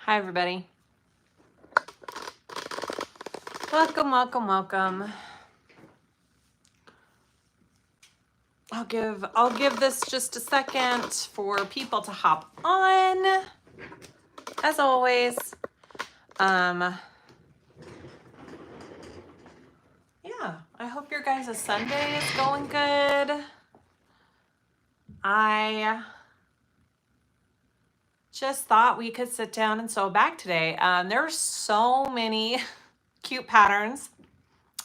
Hi, everybody. Welcome, welcome, welcome. I'll give this just a second for people to hop on. As always. Yeah, I hope your guys' Sunday is going good. I just thought we could sit down and sew a bag today. There are so many cute patterns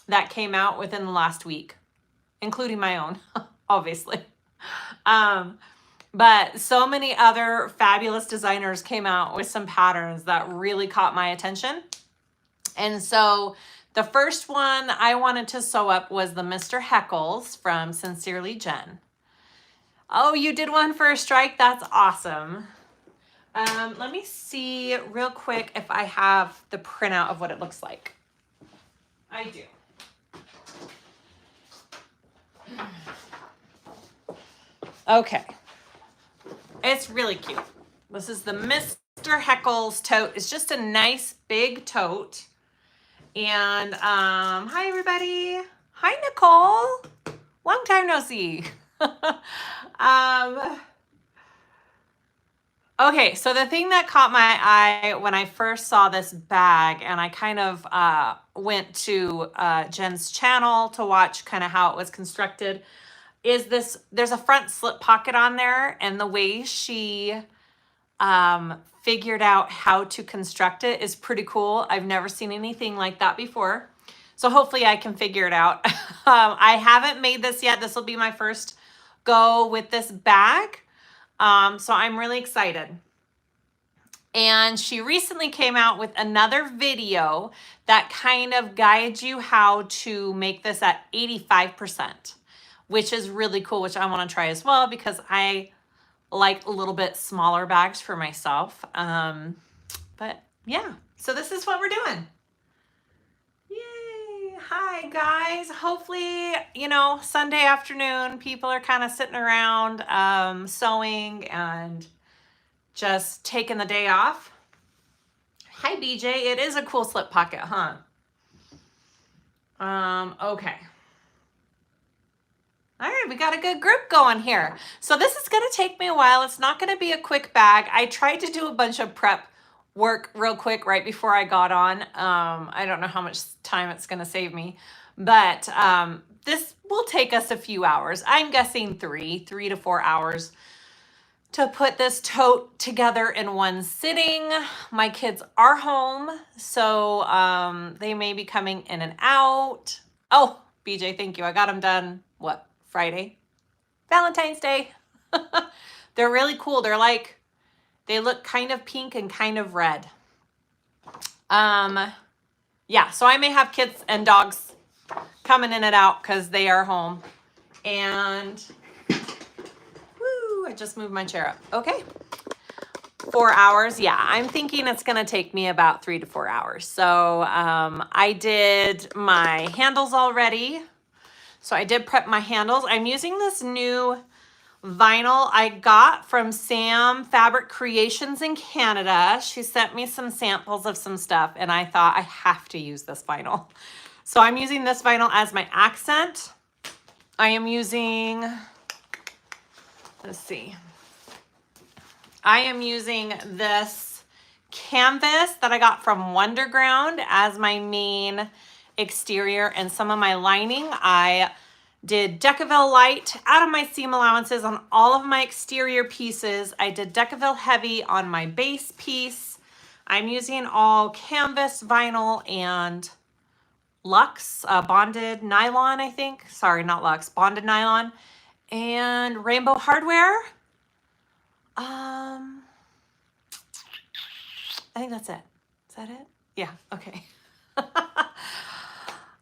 that came out within the last week, including my own, obviously. But so many other fabulous designers came out with some patterns that really caught my attention. And so the first one I wanted to sew up was the Mr.Heckles from Sincerely Jen. Oh, you did one for a strike? That's awesome. Let me see real quick if I have the printout of what it looks like. I do. Okay. It's really cute. This is the Mr. Heckles tote. It's just a nice big tote. And hi everybody. Hi Nicole. Long time no see. Okay, so the thing that caught my eye when I first saw this bag, and I kind of went to Jen's channel to watch kind of how it was constructed, is this, there's a front slip pocket on there, and the way she figured out how to construct it is pretty cool. I've never seen anything like that before. So hopefully I can figure it out. I haven't made this yet. This will be my first go with this bag. So I'm really excited. And she recently came out with another video that kind of guides you how to make this at 85%, which is really cool, which I want to try as well because I like a little bit smaller bags for myself. But yeah, so this is what we're doing. Yay. Hi guys. Hopefully, you know, Sunday afternoon, people are kind of sitting around sewing and just taking the day off. Hi BJ. It is a cool slip pocket, huh? Okay. All right, we got a good group going here. So this is going to take me a while. It's not going to be a quick bag. I tried to do a bunch of prep work real quick right before I got on. I don't know how much time it's going to save me, but this will take us a few hours. I'm guessing 3 to 4 hours to put this tote together in one sitting. My kids are home, so they may be coming in and out. Oh, BJ, thank you. I got them done, what, Friday? Valentine's Day. They're really cool. They're like, they look kind of pink and kind of red. Yeah, so I may have kids and dogs coming in and out because they are home. And woo, I just moved my chair up. Okay. 4 hours. Yeah, I'm thinking it's going to take me about 3 to 4 hours. So I did my handles already. So I did prep my handles. I'm using this new vinyl I got from Sam Fabric Creations in Canada. She sent me some samples of some stuff and I thought I have to use this vinyl. So I'm using this vinyl as my accent. I am using, let's see. I am using this canvas that I got from Wonderground as my main exterior, and some of my lining I did Decaville light out of my seam allowances on all of my exterior pieces. I did Decaville heavy on my base piece. I'm using all canvas, vinyl, and Luxe bonded nylon, I think. Sorry, not Luxe, bonded nylon, and rainbow hardware. I think that's it. Is that it? Yeah, okay.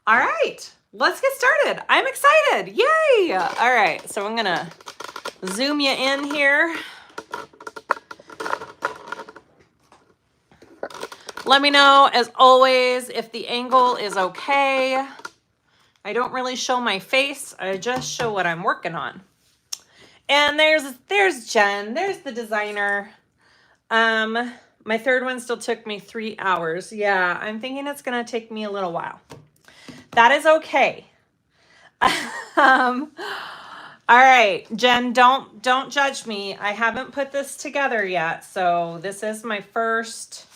All right, let's get started. I'm excited. Yay. All right, so I'm gonna zoom you in here. Let me know, as always, if the angle is okay. I don't really show my face. I just show what I'm working on. And there's Jen. There's the designer. My third one still took me 3 hours. Yeah, I'm thinking it's gonna take me a little while. That is okay. All right, Jen, don't judge me. I haven't put this together yet, so this is my first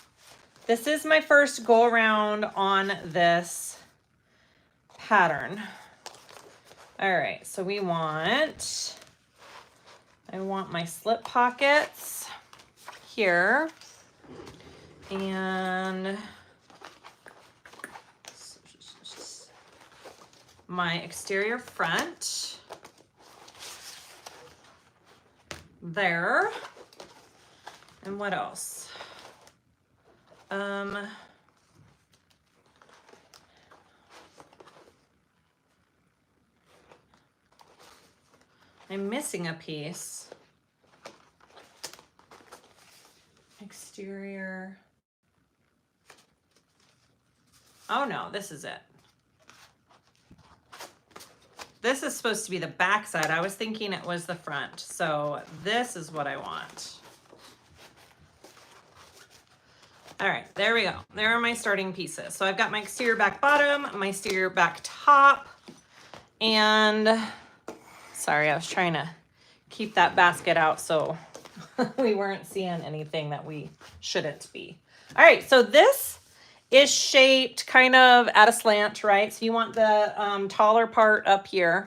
go around on this pattern. All right, so I want my slip pockets here, and my exterior front there. And what else? I'm missing a piece. Exterior. Oh no, this is it. This is supposed to be the back side. I was thinking it was the front. So this is what I want. All right, there we go. There are my starting pieces. So I've got my exterior back bottom, my exterior back top, and sorry, I was trying to keep that basket out so we weren't seeing anything that we shouldn't be. All right, so this is shaped kind of at a slant, right? So you want the taller part up here.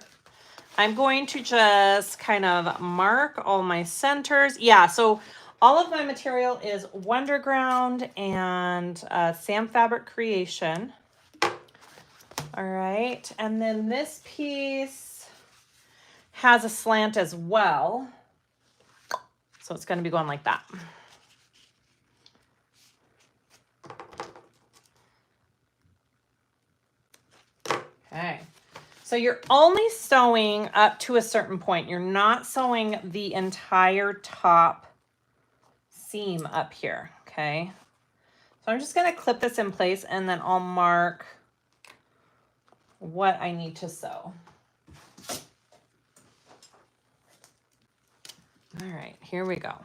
I'm going to just kind of mark all my centers. Yeah, so all of my material is Wonderground and Sam Fabric Creation. All right, and then this piece has a slant as well. So it's going to be going like that. Okay, so you're only sewing up to a certain point. You're not sewing the entire top seam up here, okay? So I'm just gonna clip this in place and then I'll mark what I need to sew. All right, here we go.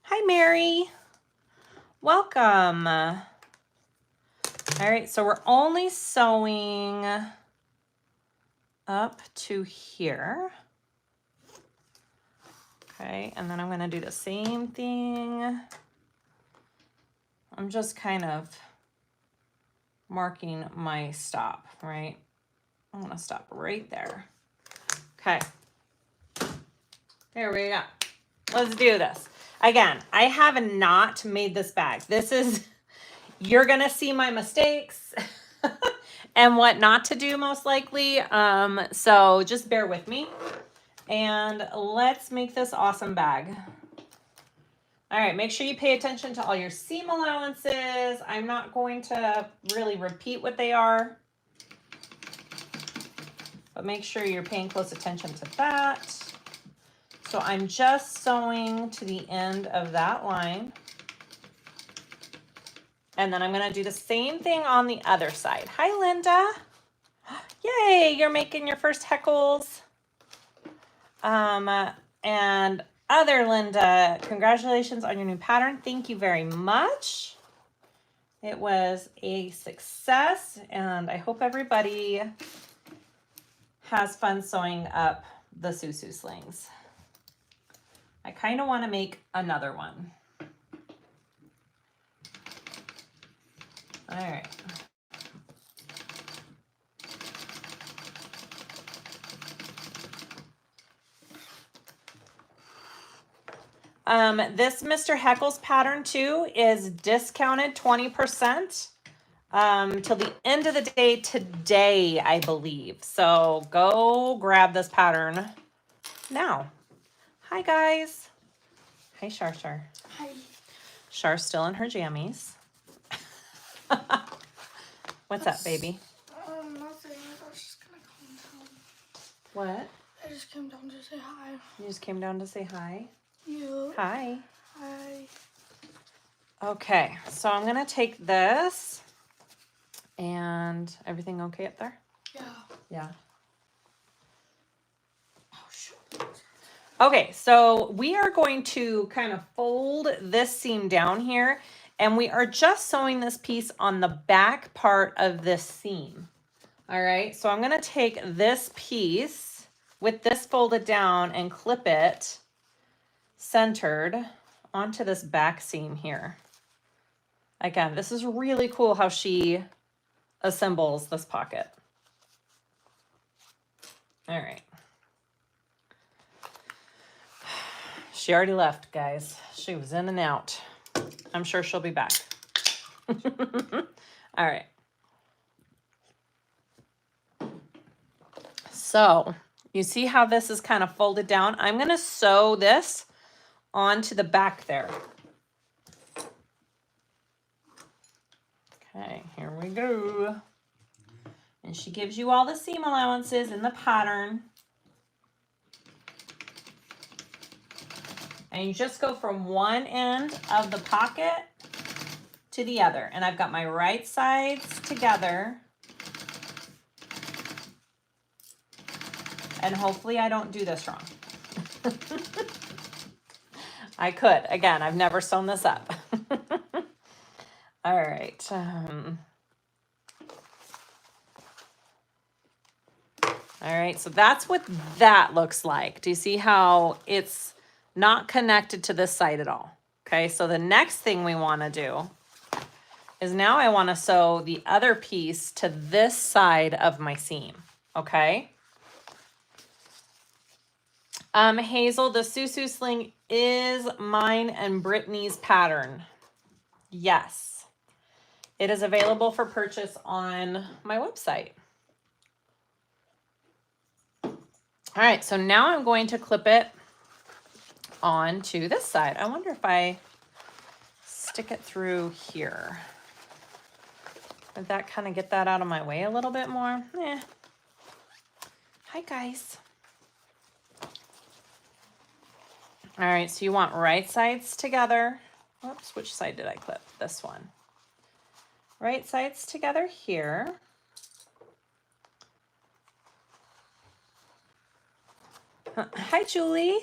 Hi, Mary. Welcome. All right, so we're only sewing up to here. Okay, and then I'm gonna do the same thing. I'm just kind of marking my stop, right? I'm gonna stop right there. Okay, there we go. Let's do this. Again, I have not made this bag. This is, you're gonna see my mistakes and what not to do most likely. So just bear with me and let's make this awesome bag. All right, make sure you pay attention to all your seam allowances. I'm not going to really repeat what they are, but make sure you're paying close attention to that. So I'm just sewing to the end of that line. And then I'm gonna do the same thing on the other side. Hi, Linda. Yay, you're making your first Heckles. And other Linda, congratulations on your new pattern. Thank you very much. It was a success, and I hope everybody has fun sewing up the Sue Slings. I kind of want to make another one. All right. This Mr.Heckles pattern too is discounted 20% till the end of the day today, I believe. So go grab this pattern now. Hi guys. Hi Shar. Hi. Shar's still in her jammies. What's up, baby? Nothing. I was just gonna calm down. What? I just came down to say hi. You just came down to say hi? Yeah. Hi. Hi. Okay, so I'm gonna take this and everything okay up there? Yeah. Yeah. Oh shoot. Okay, so we are going to kind of fold this seam down here, and we are just sewing this piece on the back part of this seam. All right, so I'm going to take this piece with this folded down and clip it centered onto this back seam here. Again, this is really cool how she assembles this pocket. All right. She already left, guys. She was in and out. I'm sure she'll be back. All right. So you see how this is kind of folded down? I'm going to sew this onto the back there. Okay, here we go. And she gives you all the seam allowances in the pattern. And you just go from one end of the pocket to the other. And I've got my right sides together. And hopefully I don't do this wrong. I could. Again, I've never sewn this up. All right. All right, so that's what that looks like. Do you see how it's not connected to this side at all? Okay, so the next thing we want to do is now I want to sew the other piece to this side of my seam, okay? Hazel, the Sue Sling is mine and Brittany's pattern. Yes, it is available for purchase on my website. All right, so now I'm going to clip it onto this side. I wonder if I stick it through here. Would that kind of get that out of my way a little bit more? Eh. Hi, guys. All right, so you want right sides together. Whoops, which side did I clip? This one. Right sides together here. Hi, Julie.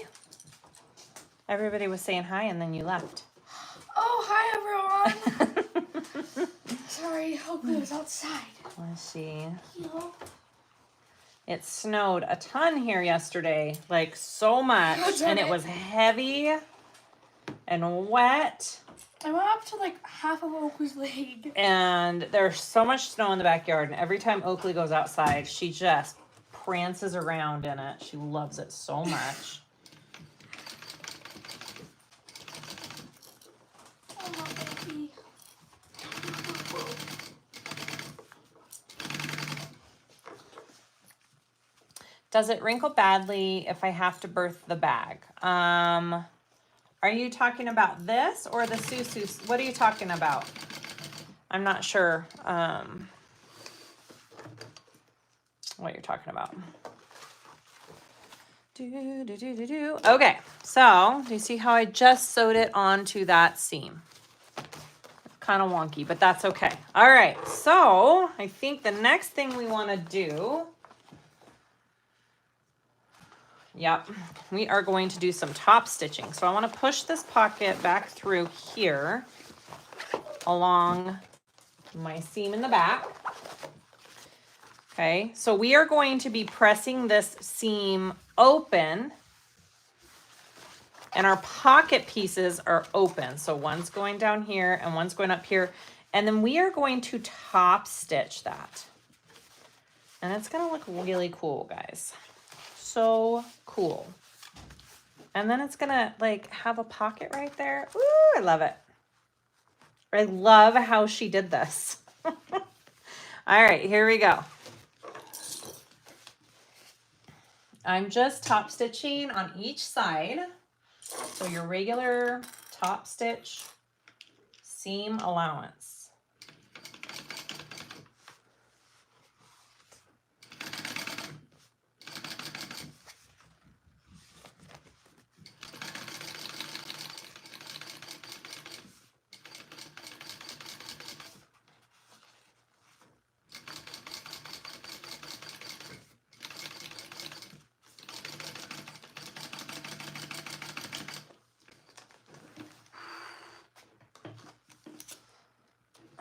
Everybody was saying hi and then you left. Oh, hi everyone. Sorry, Oakley was outside. Let's see. No. It snowed a ton here yesterday, like so much, and it was heavy and wet. I went up to like half of Oakley's leg. And there's so much snow in the backyard, and every time Oakley goes outside, she just prances around in it. She loves it so much. Oh, baby. Does it wrinkle badly if I have to birth the bag? Are you talking about this or the Sue? What are you talking about? I'm not sure what you're talking about. Okay, so do you see how I just sewed it onto that seam? Kind of wonky, but that's okay. All right, so I think the next thing we want to do, yep, we are going to do some top stitching. So I want to push this pocket back through here along my seam in the back. Okay, so we are going to be pressing this seam open, and our pocket pieces are open. So one's going down here and one's going up here, and then we are going to top stitch that. And it's gonna look really cool, guys. So cool. And then it's gonna like have a pocket right there. Ooh, I love it. I love how she did this. All right, here we go. I'm just top stitching on each side. So your regular top stitch seam allowance.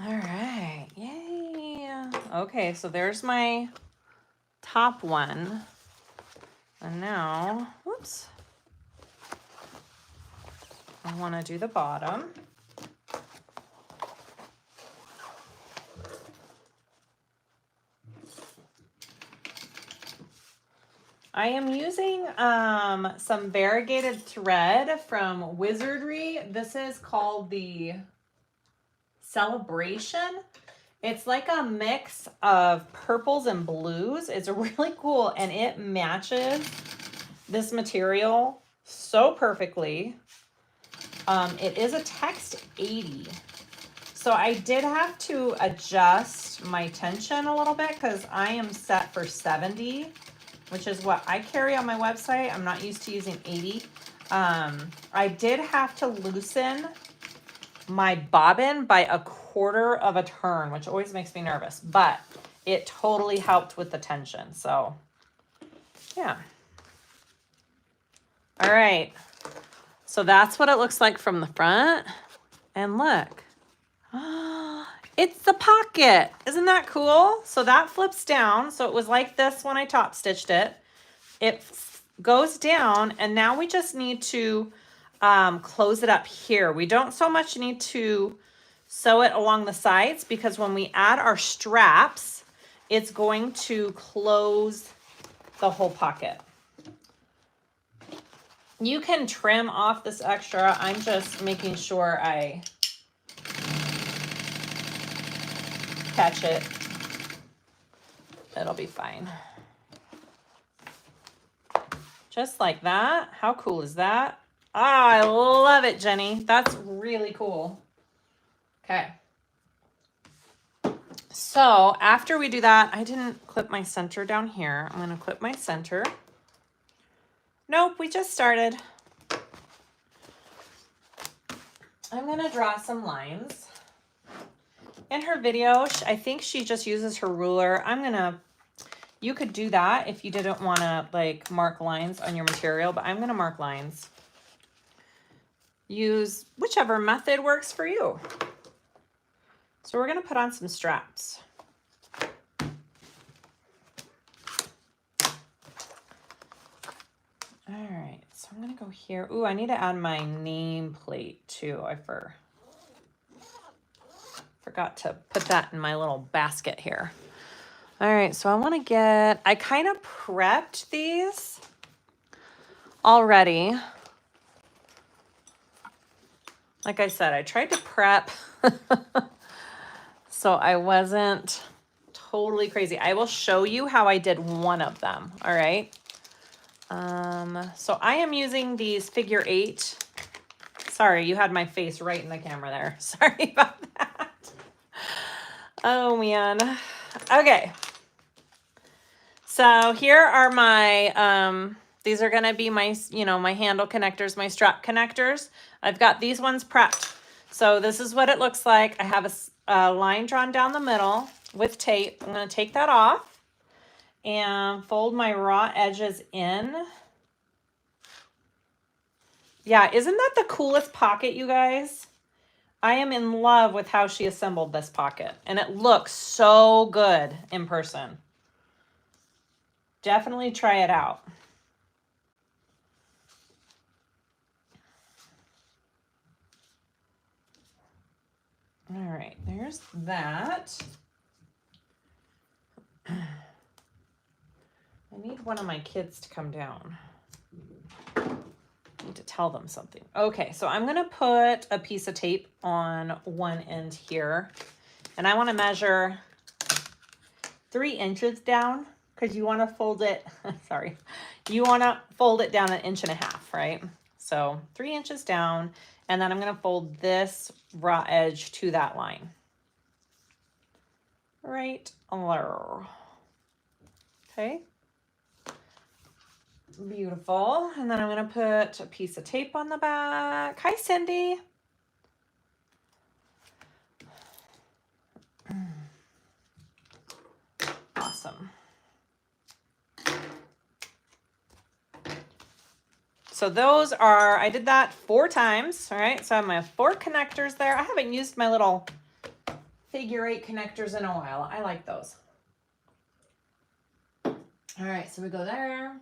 All right, yay. Okay, so there's my top one. And now, whoops, I want to do the bottom. I am using some variegated thread from Wizardry. This is called the Celebration. It's like a mix of purples and blues. It's really cool, and it matches this material so perfectly. It is a text 80. So I did have to adjust my tension a little bit because I am set for 70, which is what I carry on my website. I'm not used to using 80. I did have to loosen my bobbin by a quarter of a turn, which always makes me nervous, but it totally helped with the tension. So yeah. All right. So that's what it looks like from the front. And look, it's the pocket. Isn't that cool? So that flips down. So it was like this when I top stitched it. It goes down, and now we just need to close it up here. We don't so much need to sew it along the sides because when we add our straps, it's going to close the whole pocket. You can trim off this extra. I'm just making sure I catch it. It'll be fine. Just like that. How cool is that? Ah, I love it, Jenny. That's really cool. Okay. So after we do that, I didn't clip my center down here. I'm going to clip my center. Nope, we just started. I'm going to draw some lines. In her video, I think she just uses her ruler. You could do that if you didn't want to like mark lines on your material, but I'm going to mark lines. Use whichever method works for you. So we're going to put on some straps. All right, so I'm going to go here. Ooh, I need to add my nameplate too. I forgot to put that in my little basket here. All right, so I want to I kind of prepped these already. Like I said, I tried to prep so I wasn't totally crazy. I will show you how I did one of them, all right? So I am using these figure 8. Sorry, you had my face right in the camera there. Sorry about that. Oh, man. Okay. So here are my, these are going to be my, my handle connectors, my strap connectors. I've got these ones prepped. So this is what it looks like. I have a line drawn down the middle with tape. I'm going to take that off and fold my raw edges in. Yeah, isn't that the coolest pocket, you guys? I am in love with how she assembled this pocket, and it looks so good in person. Definitely try it out. All right, there's that. I need one of my kids to come down. I need to tell them something. Okay, so I'm gonna put a piece of tape on one end here, and I want to measure 3 inches down because you want to fold it. Sorry, you want to fold it down 1.5 inches, right? So 3 inches down, and then I'm gonna fold this raw edge to that line. Right there. Okay. Beautiful. And then I'm going to put a piece of tape on the back. Hi, Cindy. Awesome. So those are, I did that 4 times. All right. So I have my 4 connectors there. I haven't used my little figure 8 connectors in a while. I like those. All right, so we go there.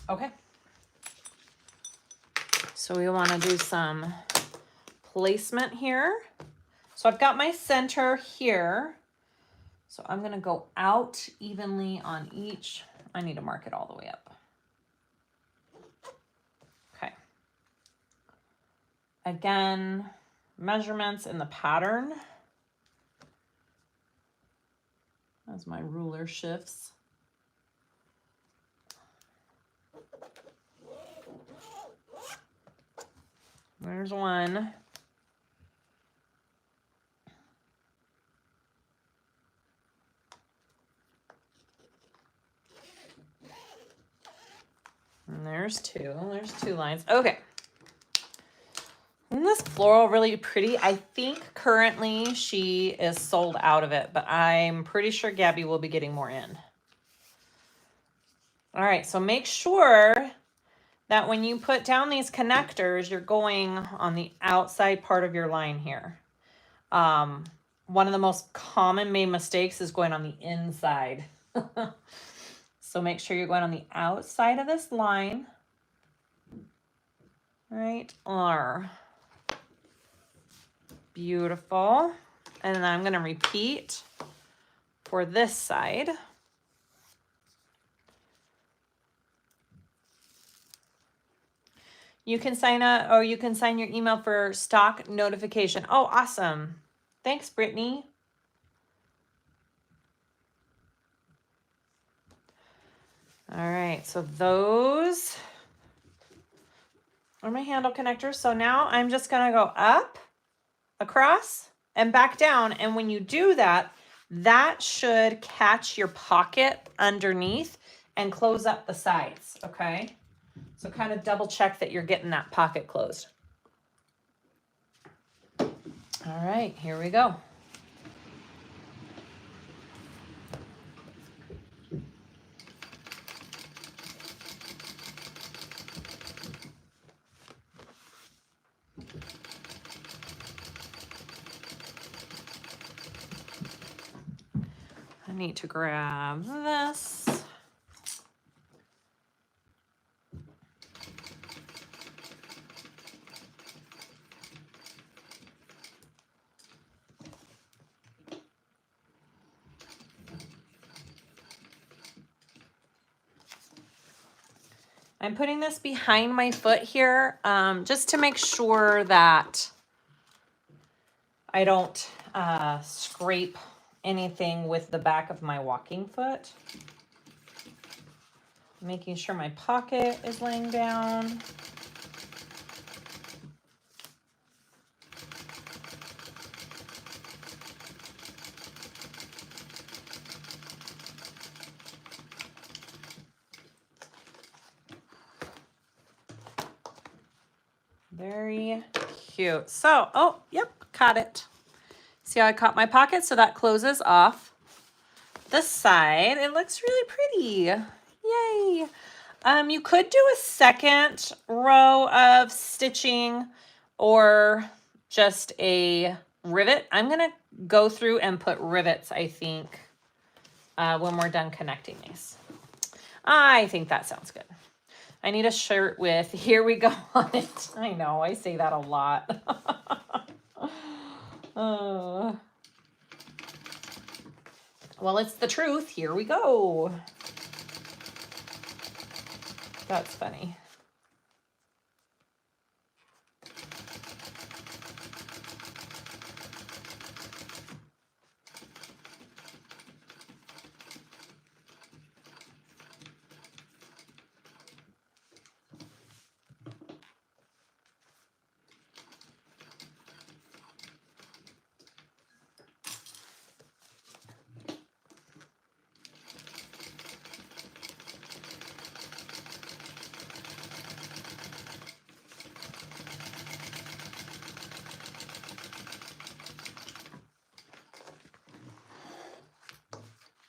Okay. So we want to do some placement here. So I've got my center here. So I'm going to go out evenly on each. I need to mark it all the way up. Okay. Again, measurements in the pattern as my ruler shifts. There's one. And there's two. There's 2 lines. Okay. Isn't this floral really pretty? I think currently she is sold out of it, but I'm pretty sure Gabby will be getting more in. All right, so make sure that when you put down these connectors, you're going on the outside part of your line here. One of the most common made mistakes is going on the inside. So make sure you're going on the outside of this line. Right, beautiful. And then I'm going to repeat for this side. You can sign up, or you can sign your email for stock notification. Oh, awesome. Thanks, Brittany. All right, so those are my handle connectors. So now I'm just gonna go up, across, and back down. And when you do that, that should catch your pocket underneath and close up the sides, okay? So kind of double check that you're getting that pocket closed. All right, here we go. I need to grab this. I'm putting this behind my foot here, just to make sure that I don't scrape anything with the back of my walking foot. Making sure my pocket is laying down. Very cute. So, oh, yep, caught it. See how I caught my pocket? So that closes off this side. It looks really pretty. Yay. You could do a second row of stitching or just a rivet. I'm going to go through and put rivets, I think, when we're done connecting these. I think that sounds good. I need a shirt with "Here we go" on it. I know, I say that a lot. Well, it's the truth. Here we go. That's funny.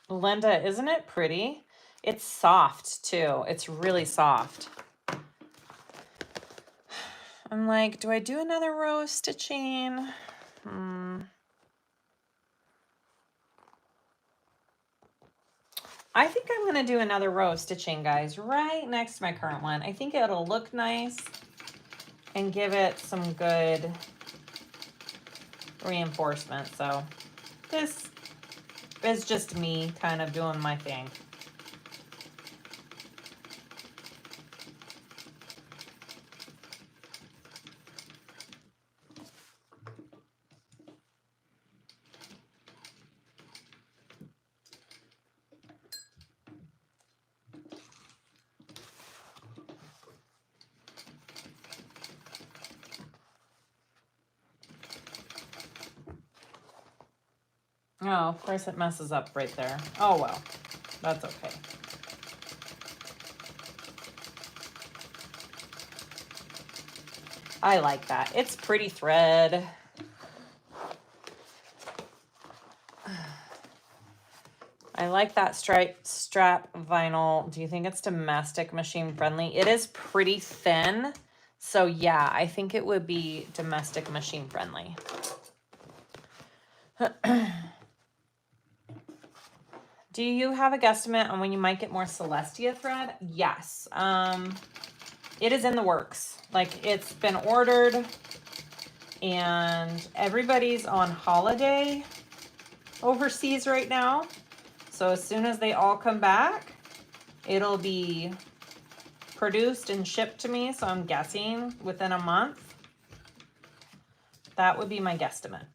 Linda, isn't it pretty? It's soft too. It's really soft. I'm like, do I do another row of stitching? I think I'm going to do another row of stitching, guys, right next to my current one. I think it'll look nice and give it some good reinforcement. So this is just me kind of doing my thing. Oh, of course it messes up right there. Oh, well, that's okay. I like that. It's pretty thread. I like that strap vinyl. Do you think it's domestic machine friendly? It is pretty thin. So yeah, I think it would be domestic machine friendly. Do you have a guesstimate on when you might get more Celestia thread? Yes. It is in the works. Like, it's been ordered and everybody's on holiday overseas right now. So as soon as they all come back, it'll be produced and shipped to me. So I'm guessing within a month. That would be my guesstimate.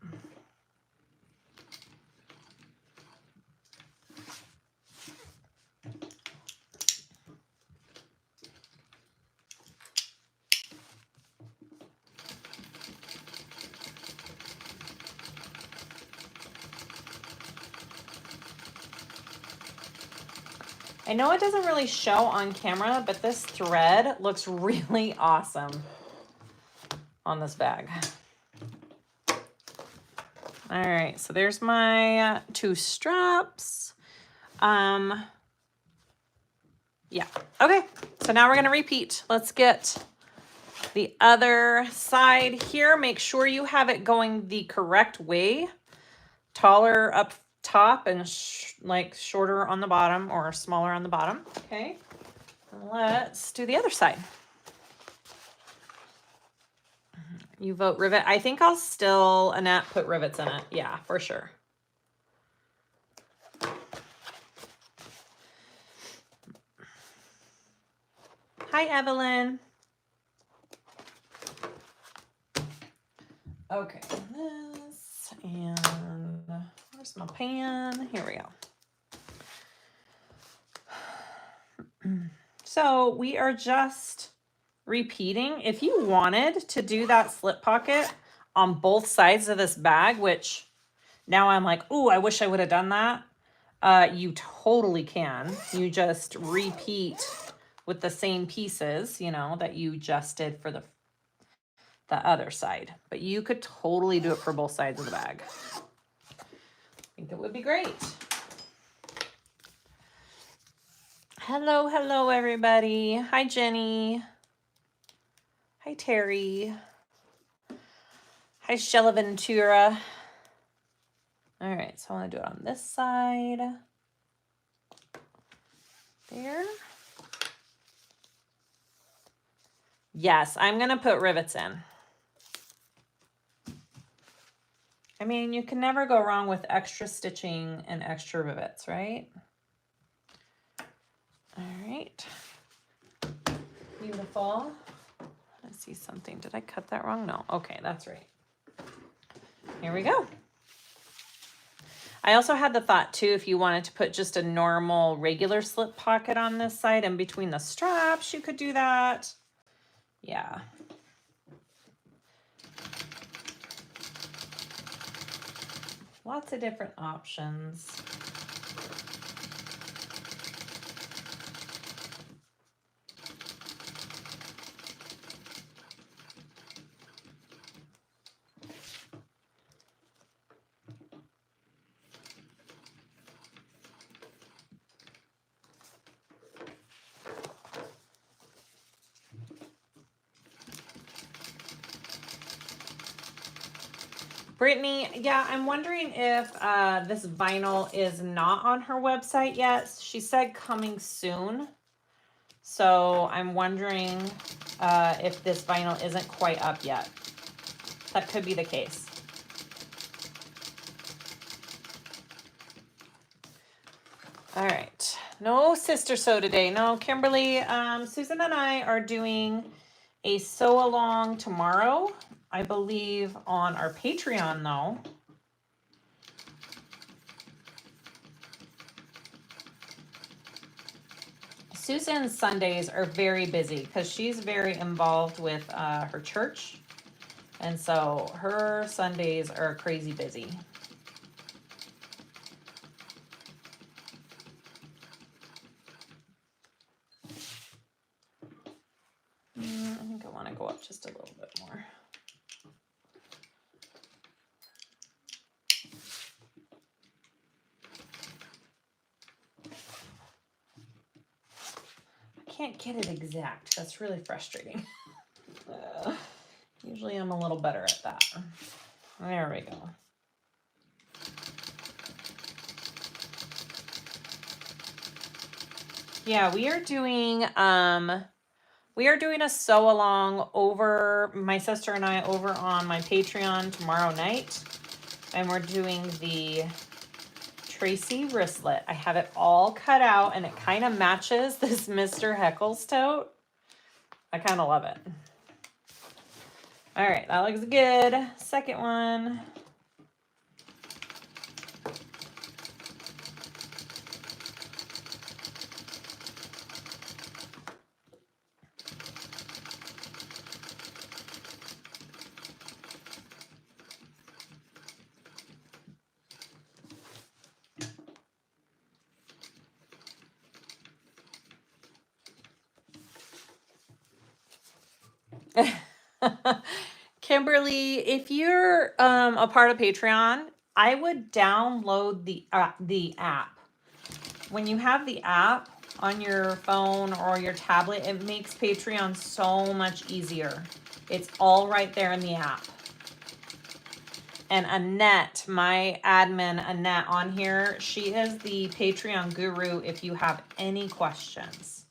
I know it doesn't really show on camera, but this thread looks really awesome on this bag. All right, so there's my two straps. Yeah, okay, so now we're gonna repeat. Let's get the other side here. Make sure you have it going the correct way. Taller up top and like shorter on the bottom or smaller on the bottom. Okay, let's do the other side. You vote rivet. I think I'll still, Annette, put rivets in it. Yeah, for sure. Hi, Evelyn. Okay, this, and where's my pan? Here we go. So we are just repeating. If you wanted to do that slip pocket on both sides of this bag, which now I'm like, oh, I wish I would have done that. You totally can. You just repeat with the same pieces, you know, that you just did for the other side. But you could totally do it for both sides of the bag. I think it would be great. Hello, hello, everybody. Hi, Jenny. Hi, Terry. Hi, Shelaventura. All right, so I want to do it on this side. There. Yes, I'm going to put rivets in. I mean, you can never go wrong with extra stitching and extra rivets, right? All right. Beautiful. I see something. Did I cut that wrong? No. Okay, that's right. Here we go. I also had the thought too, if you wanted to put just a normal regular slip pocket on this side and between the straps, you could do that. Yeah. Lots of different options. Brittany, yeah, I'm wondering if this vinyl is not on her website yet. She said coming soon. So I'm wondering if this vinyl isn't quite up yet. That could be the case. All right. No sister sew today. No, Kimberly, Susan and I are doing a sew along tomorrow, I believe on our Patreon though. Susan's Sundays are very busy because she's very involved with her church. And so her Sundays are crazy busy. I think I want to go up just a little bit more. I can't get it exact. That's really frustrating. Usually I'm a little better at that. There we go. Yeah, we are doing a sew along over, my sister and I, over on my Patreon tomorrow night. And we're doing the Tracy wristlet. I have it all cut out and it kind of matches this Mr.Heckles tote. I kind of love it. All right, that looks good. Second one. Kimberly, if you're a part of Patreon, I would download the app. When you have the app on your phone or your tablet, it makes Patreon so much easier. It's all right there in the app. And Annette, my admin Annette on here, she is the Patreon guru if you have any questions.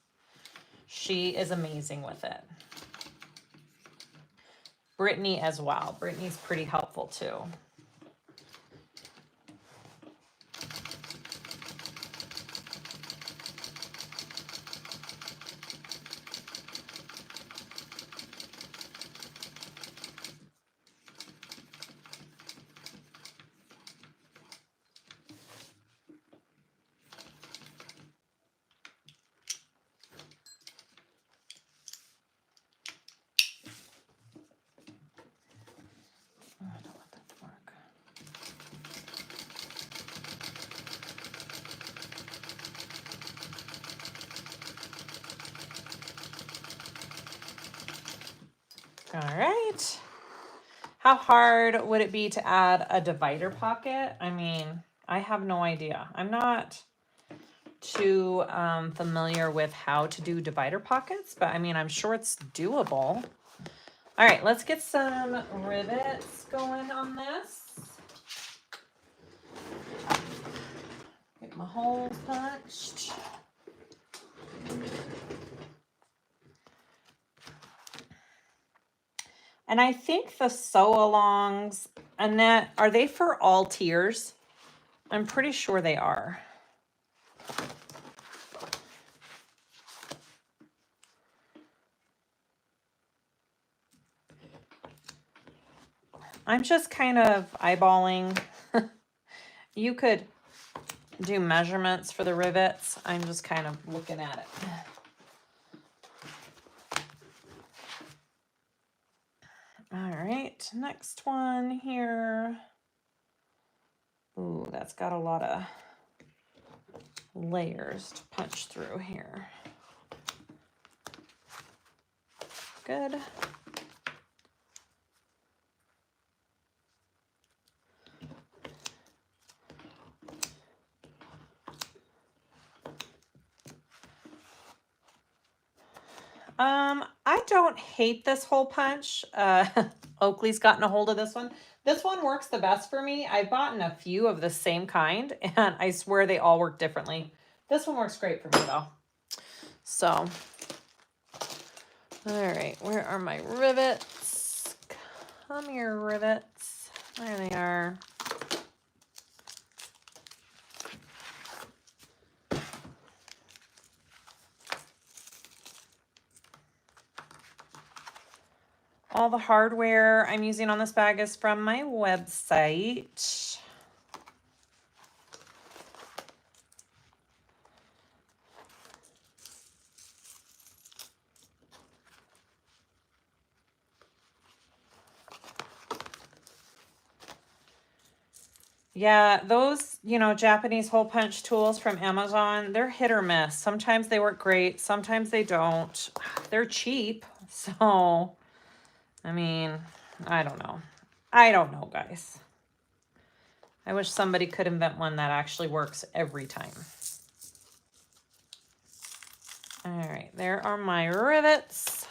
She is amazing with it. Brittany as well. Brittany's pretty helpful too. All right. How hard would it be to add a divider pocket? I mean, I have no idea. I'm not too familiar with how to do divider pockets, but I mean, I'm sure it's doable. All right, let's get some rivets going on this. Get my holes punched. And I think the sew-alongs, Annette, are they for all tiers? I'm pretty sure they are. I'm just kind of eyeballing. You could do measurements for the rivets. I'm just kind of looking at it. All right, next one here. Ooh, that's got a lot of layers to punch through here. Good. I don't hate this hole punch. Oakley's gotten a hold of this one. This one works the best for me. I've bought a few of the same kind, and I swear they all work differently. This one works great for me though. So, all right, where are my rivets? Come here, rivets. There they are. All the hardware I'm using on this bag is from my website. Yeah, those, you know, Japanese hole punch tools from Amazon, they're hit or miss. Sometimes they work great, sometimes they don't. They're cheap, so, I mean, I don't know. I don't know, guys. I wish somebody could invent one that actually works every time. All right, there are my rivets.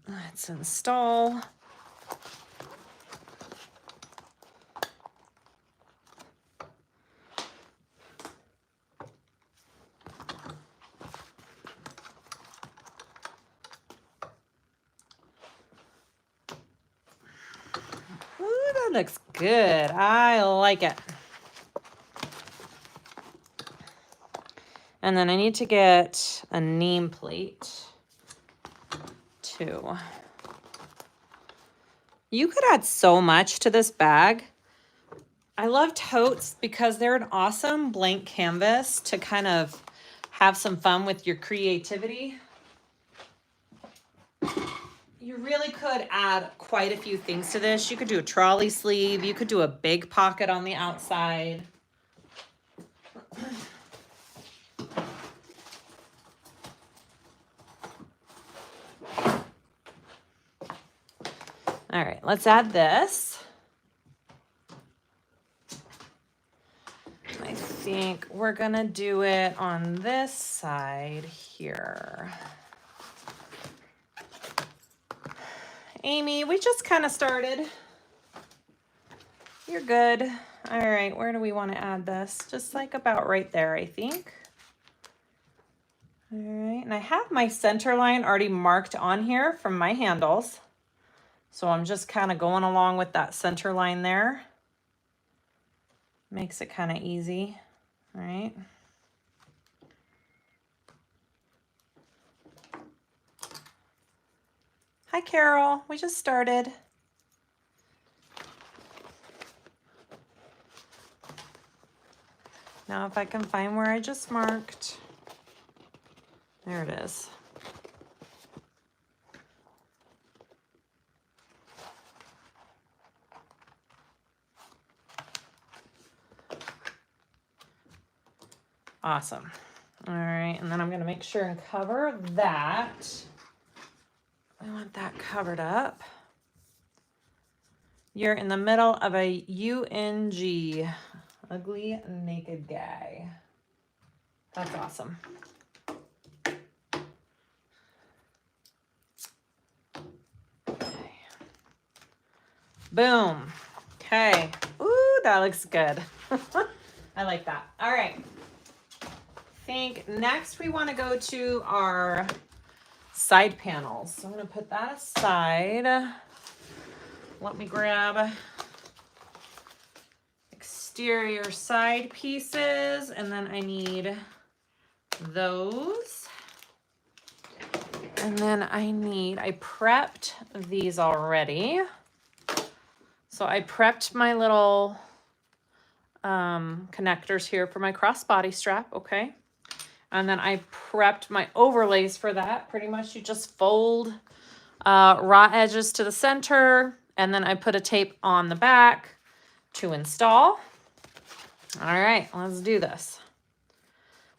Let's install. Ooh, that looks good. I like it. And then I need to get a nameplate too. You could add so much to this bag. I love totes because they're an awesome blank canvas to kind of have some fun with your creativity. You really could add quite a few things to this. You could do a trolley sleeve. You could do a big pocket on the outside. All right, let's add this. I think we're gonna do it on this side here. Amy, we just kind of started. You're good. All right, where do we want to add this? Just like about right there, I think. All right, and I have my center line already marked on here from my handles. So I'm just kind of going along with that center line there. Makes it kind of easy, all right? Hi, Carol. We just started. Now if I can find where I just marked. There it is. Awesome. All right, and then I'm gonna make sure and cover that. I want that covered up. You're in the middle of a UNG, ugly naked guy. That's awesome. Okay. Boom. Okay. Ooh, that looks good. I like that. All right. I think next we want to go to our side panels. So I'm going to put that aside. Let me grab exterior side pieces, and then I need those. And then I prepped these already. So I prepped my little connectors here for my crossbody strap, okay? And then I prepped my overlays for that. Pretty much you just fold raw edges to the center, and then I put a tape on the back to install. All right, let's do this.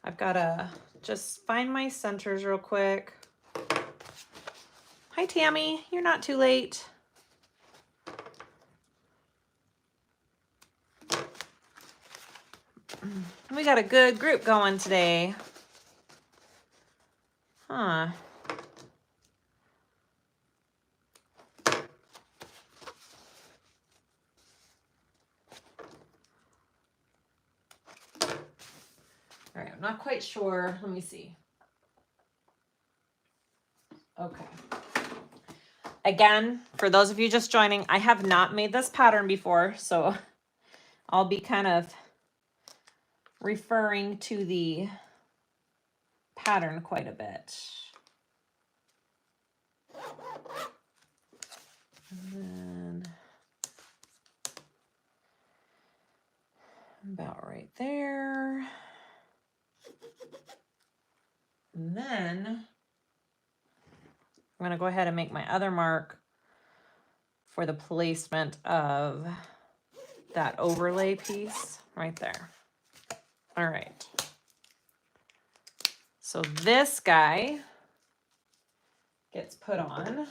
I've got to just find my centers real quick. Hi, Tammy. You're not too late. We got a good group going today. Huh. All right, I'm not quite sure. Let me see. Okay. Again, for those of you just joining, I have not made this pattern before, so I'll be kind of referring to the pattern quite a bit. And then about right there. And then I'm going to go ahead and make my other mark for the placement of that overlay piece right there. All right. So this guy gets put on.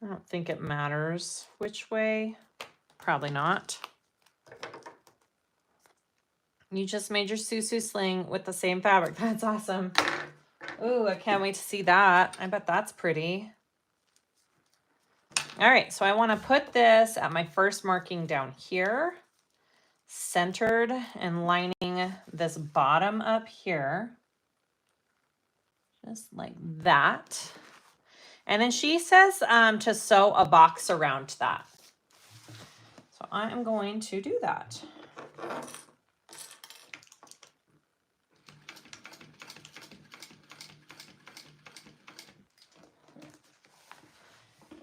I don't think it matters which way. Probably not. You just made your Sue Sling with the same fabric. That's awesome. Ooh, I can't wait to see that. I bet that's pretty. All right, so I want to put this at my first marking down here, centered and lining this bottom up here, just like that. And then she says to sew a box around that. So I am going to do that.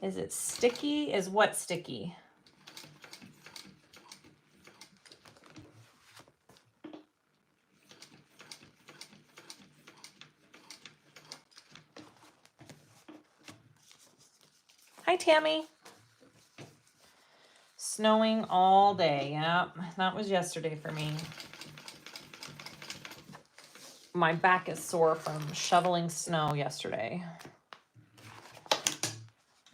Is it sticky? Is what sticky? Hi, Tammy. Snowing all day. Yep, that was yesterday for me. My back is sore from shoveling snow yesterday.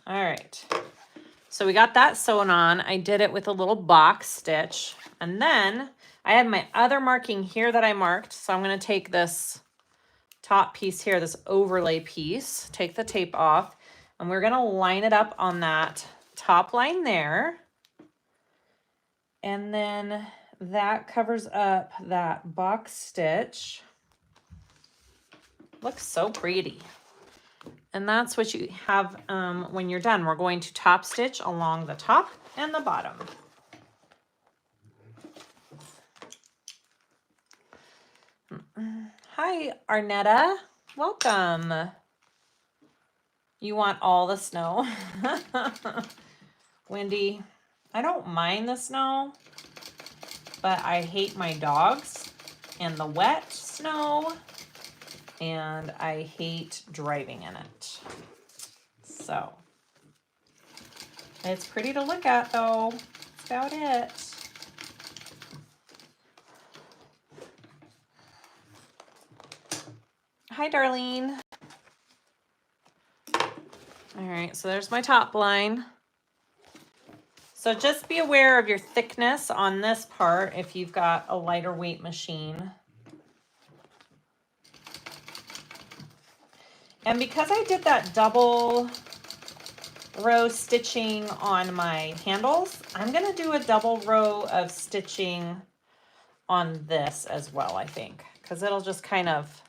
All right. So we got that sewn on. I did it with a little box stitch. And then I had my other marking here that I marked. So I'm going to take this top piece here, this overlay piece, take the tape off, and we're going to line it up on that top line there. And then that covers up that box stitch. Looks so pretty. And that's what you have when you're done. We're going to top stitch along the top and the bottom. Hi, Arnetta. Welcome. You want all the snow? Wendy, I don't mind the snow, but I hate my dogs and the wet snow, and I hate driving in it. So, it's pretty to look at though. That's about it. Hi, Darlene. All right, so there's my top line. So just be aware of your thickness on this part if you've got a lighter weight machine. And because I did that double row stitching on my handles, I'm gonna do a double row of stitching on this as well, I think, because it'll just kind of,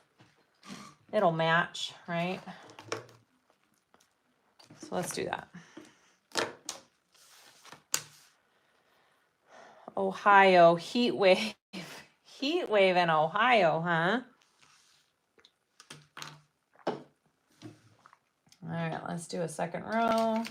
it'll match, right? So let's do that. Ohio, heat wave. Heat wave in Ohio, huh? All right, let's do a second row.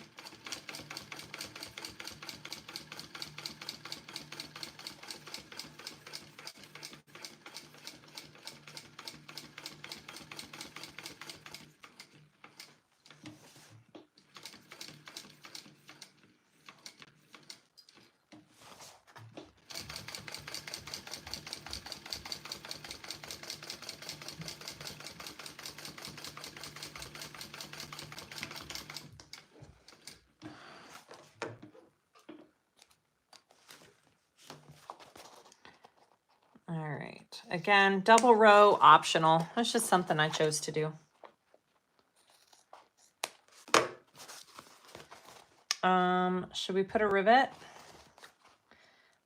Again, double row optional. That's just something I chose to do. Should we put a rivet?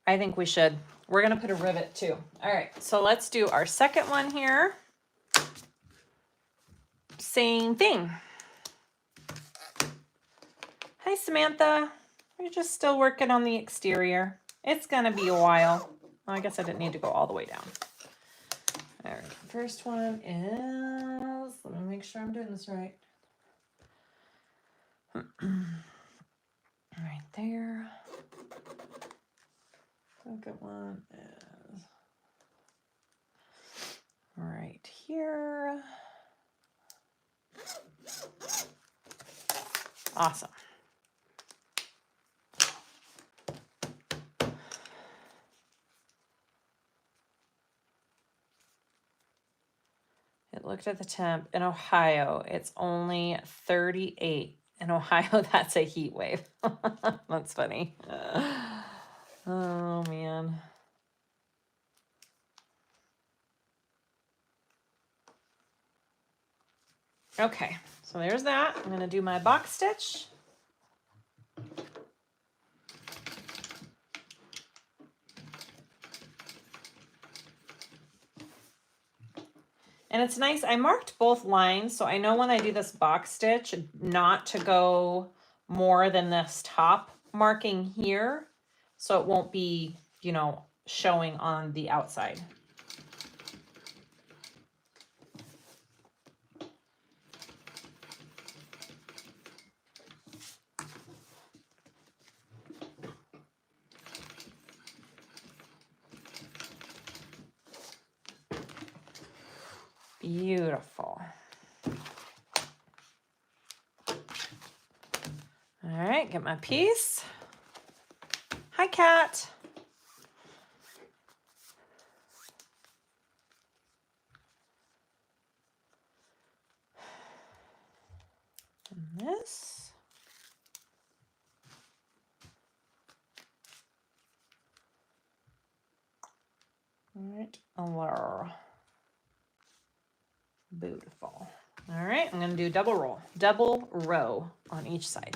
I think we should. We're gonna put a rivet too. All right, so let's do our second one here. Same thing. Hi, Samantha. We're just still working on the exterior. It's gonna be a while. Well, I guess I didn't need to go all the way down. All right, first one is, let me make sure I'm doing this right. Right there. Second one is right here. Awesome. It looked at the temp. In Ohio, it's only 38. In Ohio, that's a heat wave. That's funny. Oh, man. Okay, so there's that. I'm going to do my box stitch. And it's nice, I marked both lines, so I know when I do this box stitch, not to go more than this top marking here, so it won't be, you know, showing on the outside. Beautiful. All right, get my piece. Hi, cat. And this. All right, allure. Beautiful. All right, I'm gonna do double row on each side.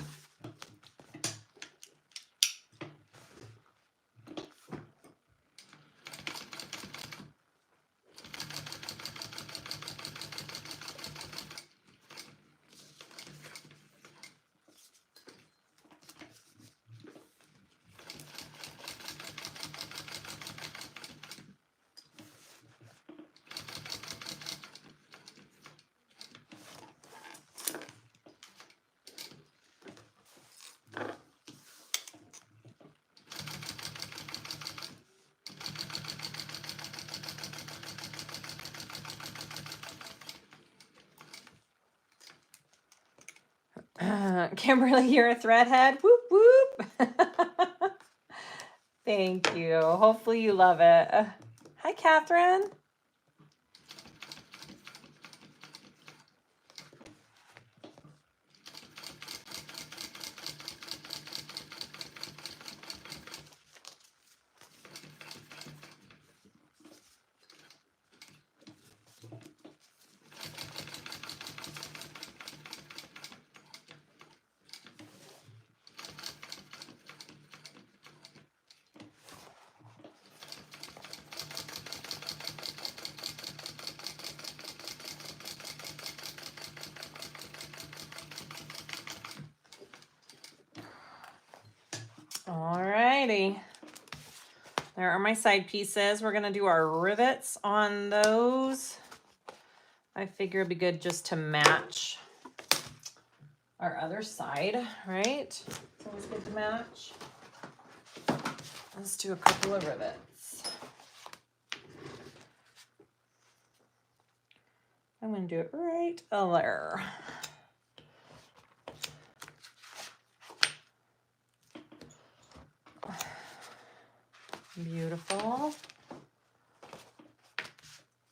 Kimberly, you're a threadhead. Whoop, whoop. Thank you. Hopefully you love it. Hi, Catherine. All righty. There are my side pieces. We're gonna do our rivets on those. I figure it'd be good just to match our other side, right? It's always good to match. Let's do a couple of rivets. I'm gonna do it right there. Beautiful.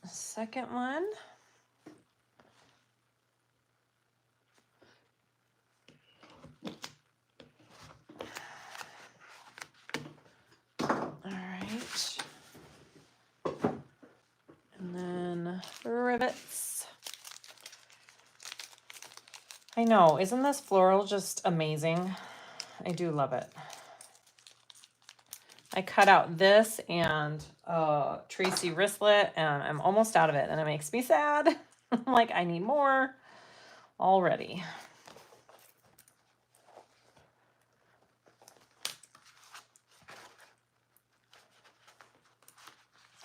Second one. All right. rivets. I know, isn't this floral just amazing? I do love it. I cut out this and Tracy wristlet and I'm almost out of it and it makes me sad. I'm like, I need more already.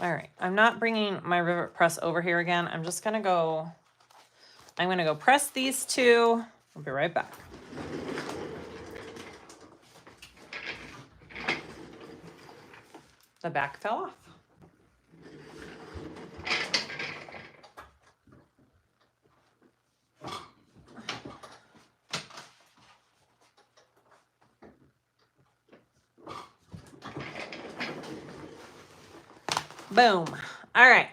All right, I'm not bringing my rivet press over here again. I'm gonna go press these two. I'll be right back. The back fell off. Boom. All right.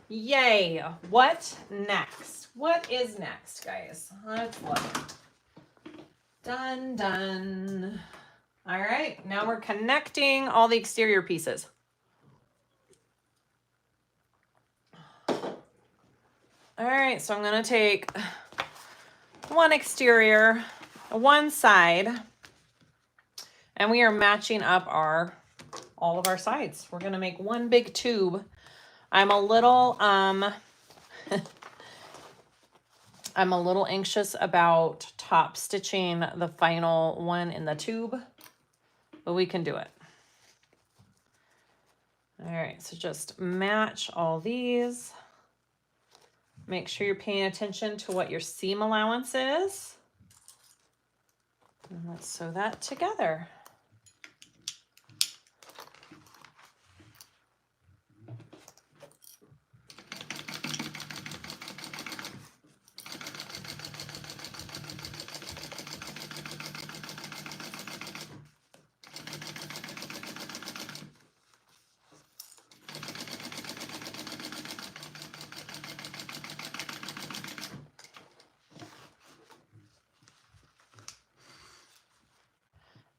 Yay. What next? What is next, guys? Let's look. Done, done. All right. Now we're connecting all the exterior pieces. All right. So I'm going to take one exterior, one side, and we are matching up all of our sides. We're going to make one big tube. I'm a little I'm a little anxious about top stitching the final one in the tube, but we can do it. All right, so just match all these. Make sure you're paying attention to what your seam allowance is. And let's sew that together.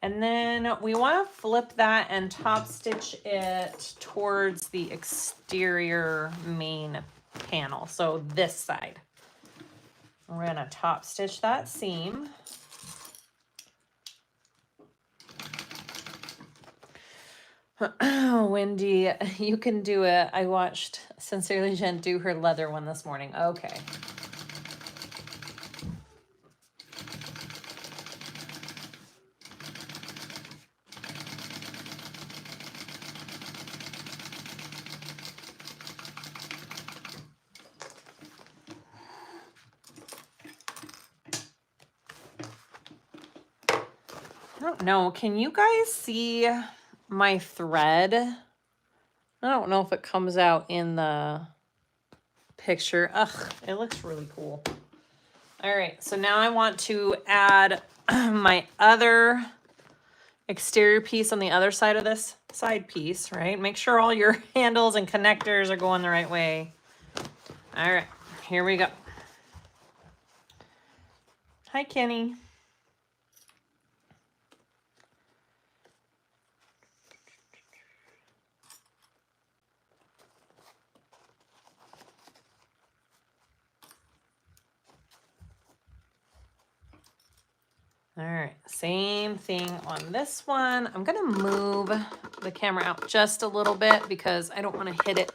And then we want to flip that and top stitch it towards the exterior main panel. So this side. We're going to top stitch that seam. Wendy, you can do it. I watched Sincerely Jen do her leather one this morning. Okay. I don't know. Can you guys see my thread? I don't know if it comes out in the picture. Ugh, it looks really cool. All right, so now I want to add my other exterior piece on the other side of this side piece, right? Make sure all your handles and connectors are going the right way. All right, here we go. Hi, Kenny. All right, same thing on this one. I'm gonna move the camera out just a little bit because I don't want to hit it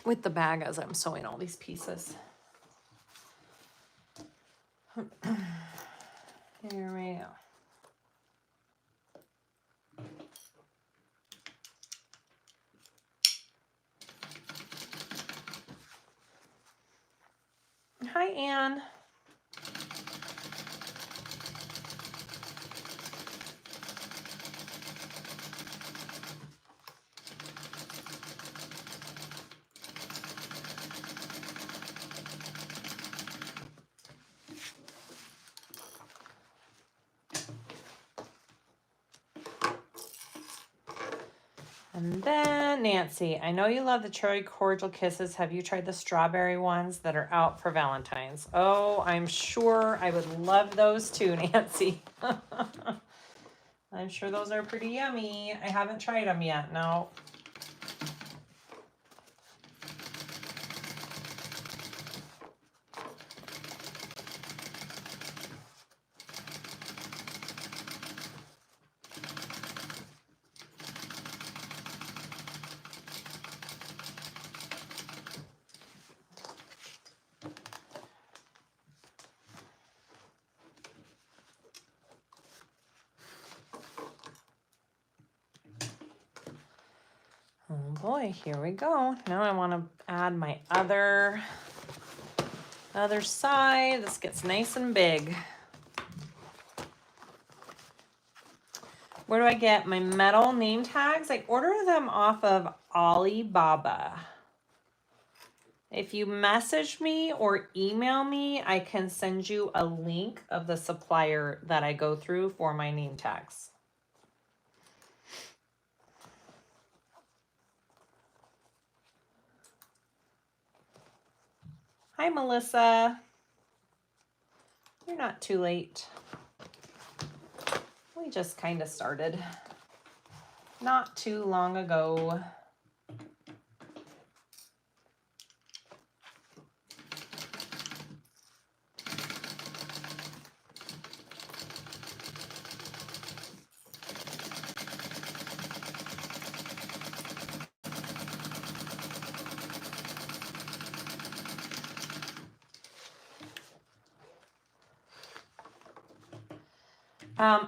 with the bag as I'm sewing all these pieces. Here we go. Hi, Anne. And then Nancy, I know you love the cherry cordial kisses. Have you tried the strawberry ones that are out for Valentine's? Oh, I'm sure I would love those too, Nancy. I'm sure those are pretty yummy. I haven't tried them yet, no. Oh boy, here we go. Now I want to add my other side. This gets nice and big. Where do I get my metal name tags? I order them off of Alibaba. If you message me or email me, I can send you a link of the supplier that I go through for my name tags. Hi, Melissa. You're not too late. We just kind of started not too long ago.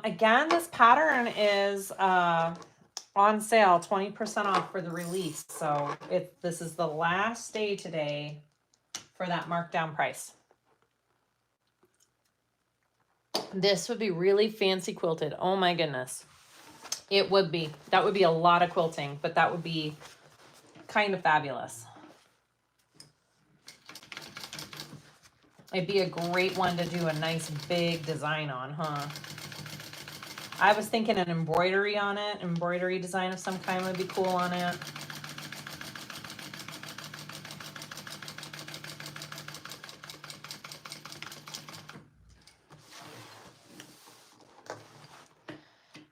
Again, this pattern is on sale, 20% off for the release. So this is the last day today for that markdown price. This would be really fancy quilted. Oh my goodness. It would be. That would be a lot of quilting, but that would be kind of fabulous. It'd be a great one to do a nice big design on, huh? I was thinking an embroidery on it. Embroidery design of some kind would be cool on it.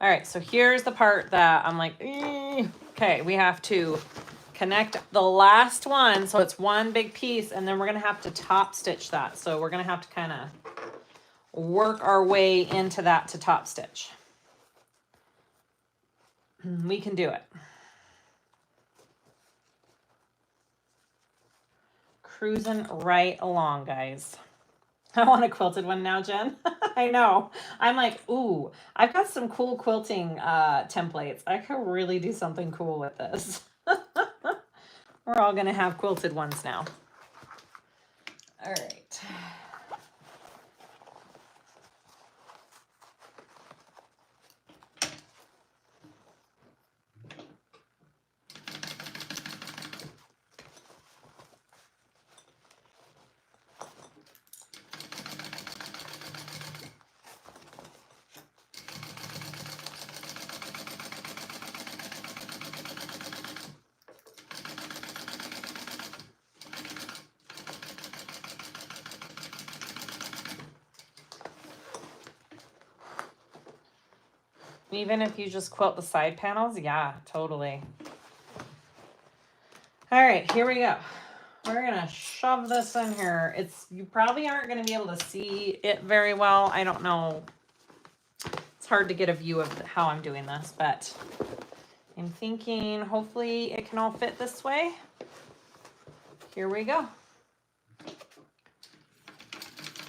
All right, so here's the part that I'm like, okay, we have to connect the last one. So it's one big piece, and then we're gonna have to top stitch that. So we're gonna have to kind of work our way into that to top stitch. We can do it. Cruising right along, guys. I want a quilted one now, Jen. I know. I'm like, ooh, I've got some cool quilting templates. I could really do something cool with this. We're all gonna have quilted ones now. All right. Even if you just quilt the side panels, yeah, totally. All right, here we go. We're gonna shove this in here. You probably aren't gonna be able to see it very well. I don't know. It's hard to get a view of how I'm doing this, but I'm thinking hopefully it can all fit this way. Here we go. I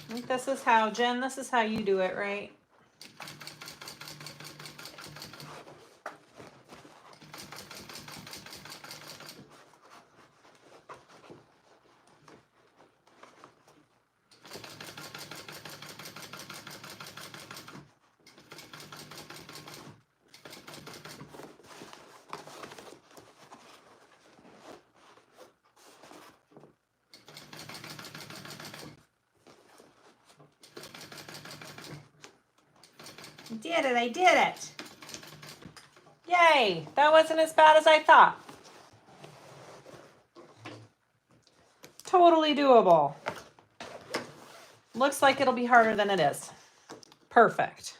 think this is how, Jen, this is how you do it, right? I did it. Yay, that wasn't as bad as I thought. Totally doable. Looks like it'll be harder than it is. Perfect.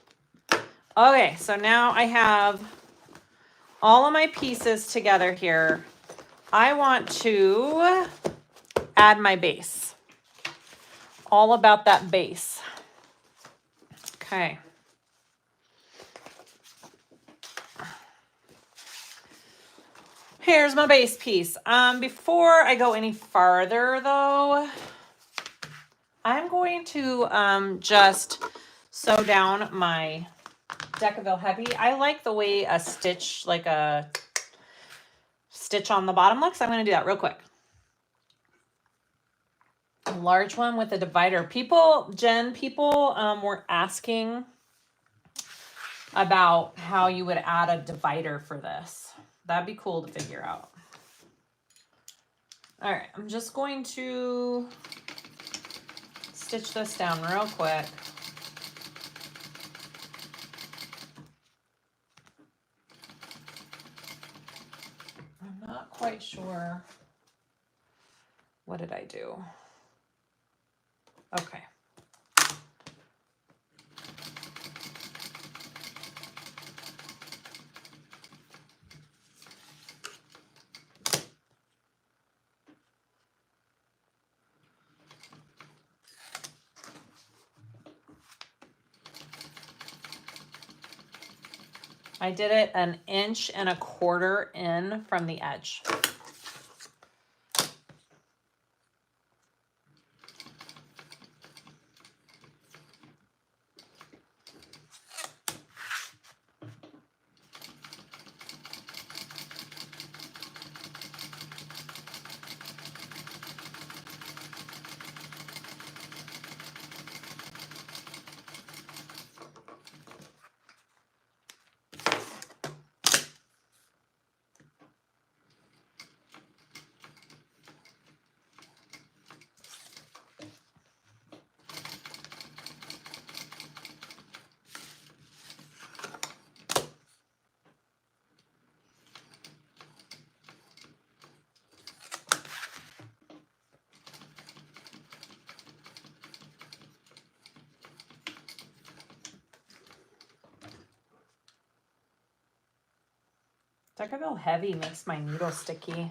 Okay, so now I have all of my pieces together here. I want to add my base. All about that base. Okay. Here's my base piece. Before I go any farther though, I'm going to just sew down my Decaville Heavy. I like the way a stitch stitch on the bottom look, so I'm going to do that real quick. A large one with a divider. People were asking about how you would add a divider for this. That'd be cool to figure out. All right, I'm just going to stitch this down real quick. I'm not quite sure. What did I do? Okay. I did it 1.25 inches in from the edge. Deckerville Heavy makes my needle sticky.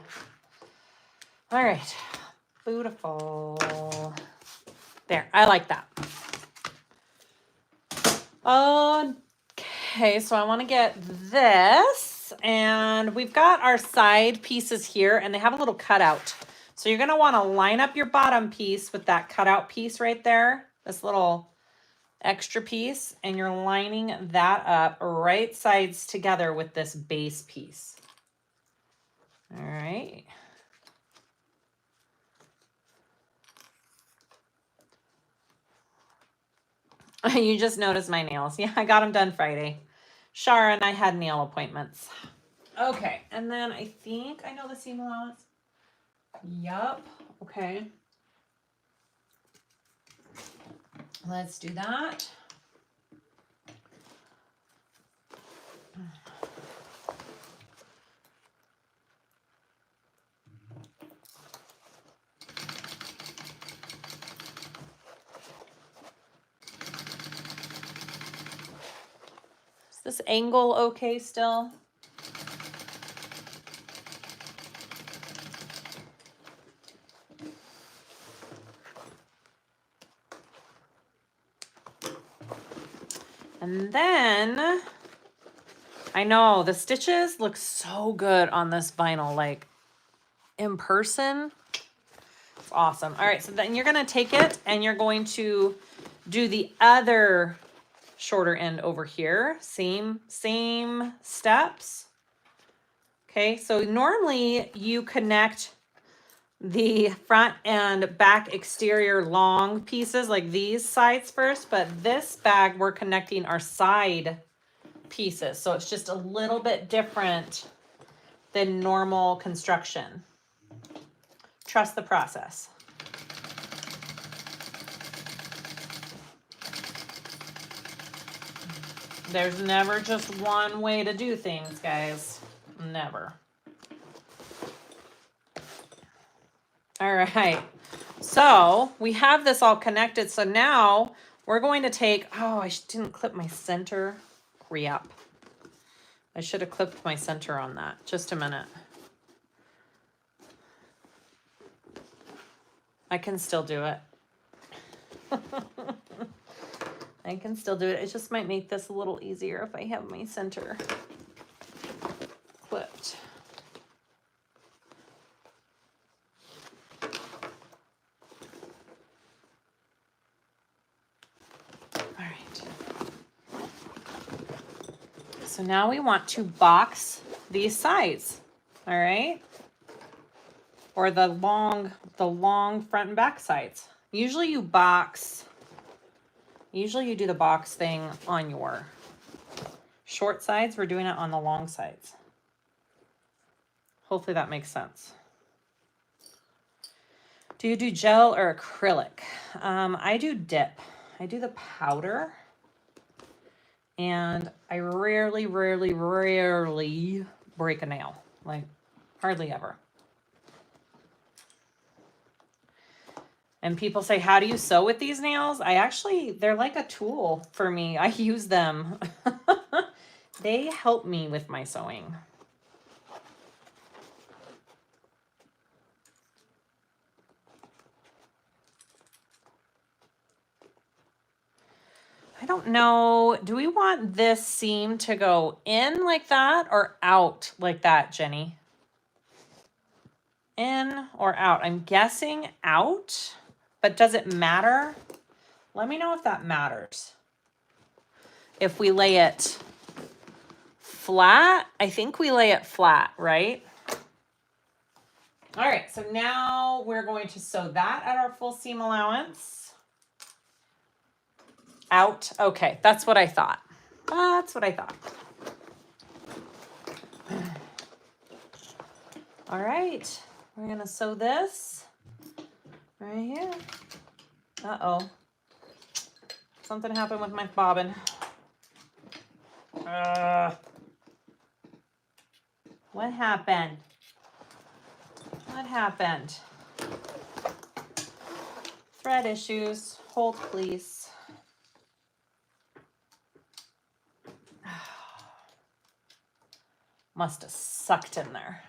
All right, beautiful. There, I like that. Okay, so I want to get this, and we've got our side pieces here, and they have a little cutout. So you're going to want to line up your bottom piece with that cutout piece right there, this little extra piece, and you're lining that up right sides together with this base piece. All right. You just noticed my nails. Yeah, I got them done Friday. Shara and I had nail appointments. Okay, and then I think I know the seam allowance. Yup. Okay. Let's do that. Is this angle okay still? And then, I know the stitches look so good on this vinyl, like in person. It's awesome. All right, so then you're gonna take it and you're going to do the other shorter end over here. Same steps. Okay, so normally you connect the front and back exterior long pieces like these sides first, but this bag we're connecting our side pieces. So it's just a little bit different than normal construction. Trust the process. There's never just one way to do things, guys. Never. All right. So we have this all connected. So now we're going to take, oh, I didn't clip my center. Re-up. I should have clipped my center on that. Just a minute. I can still do it. I can still do it. It just might make this a little easier if I have my center clipped. All right. So now we want to box these sides. All right. or the long front and back sides. Usually you do the box thing on your short sides. We're doing it on the long sides. Hopefully that makes sense. Do you do gel or acrylic? I do dip. I do the powder. And I rarely break a nail. Like, hardly ever. And people say, how do you sew with these nails? They're like a tool for me. I use them. They help me with my sewing. I don't know. Do we want this seam to go in like that or out like that, Jenny? In or out? I'm guessing out, but does it matter? Let me know if that matters. If we lay it flat, I think we lay it flat, right? All right, so now we're going to sew that at our full seam allowance. Out. Okay, that's what I thought. That's what I thought. All right, we're gonna sew this right here. Uh-oh. Something happened with my bobbin. What happened? What happened? Thread issues. Hold, please. Must have sucked in there.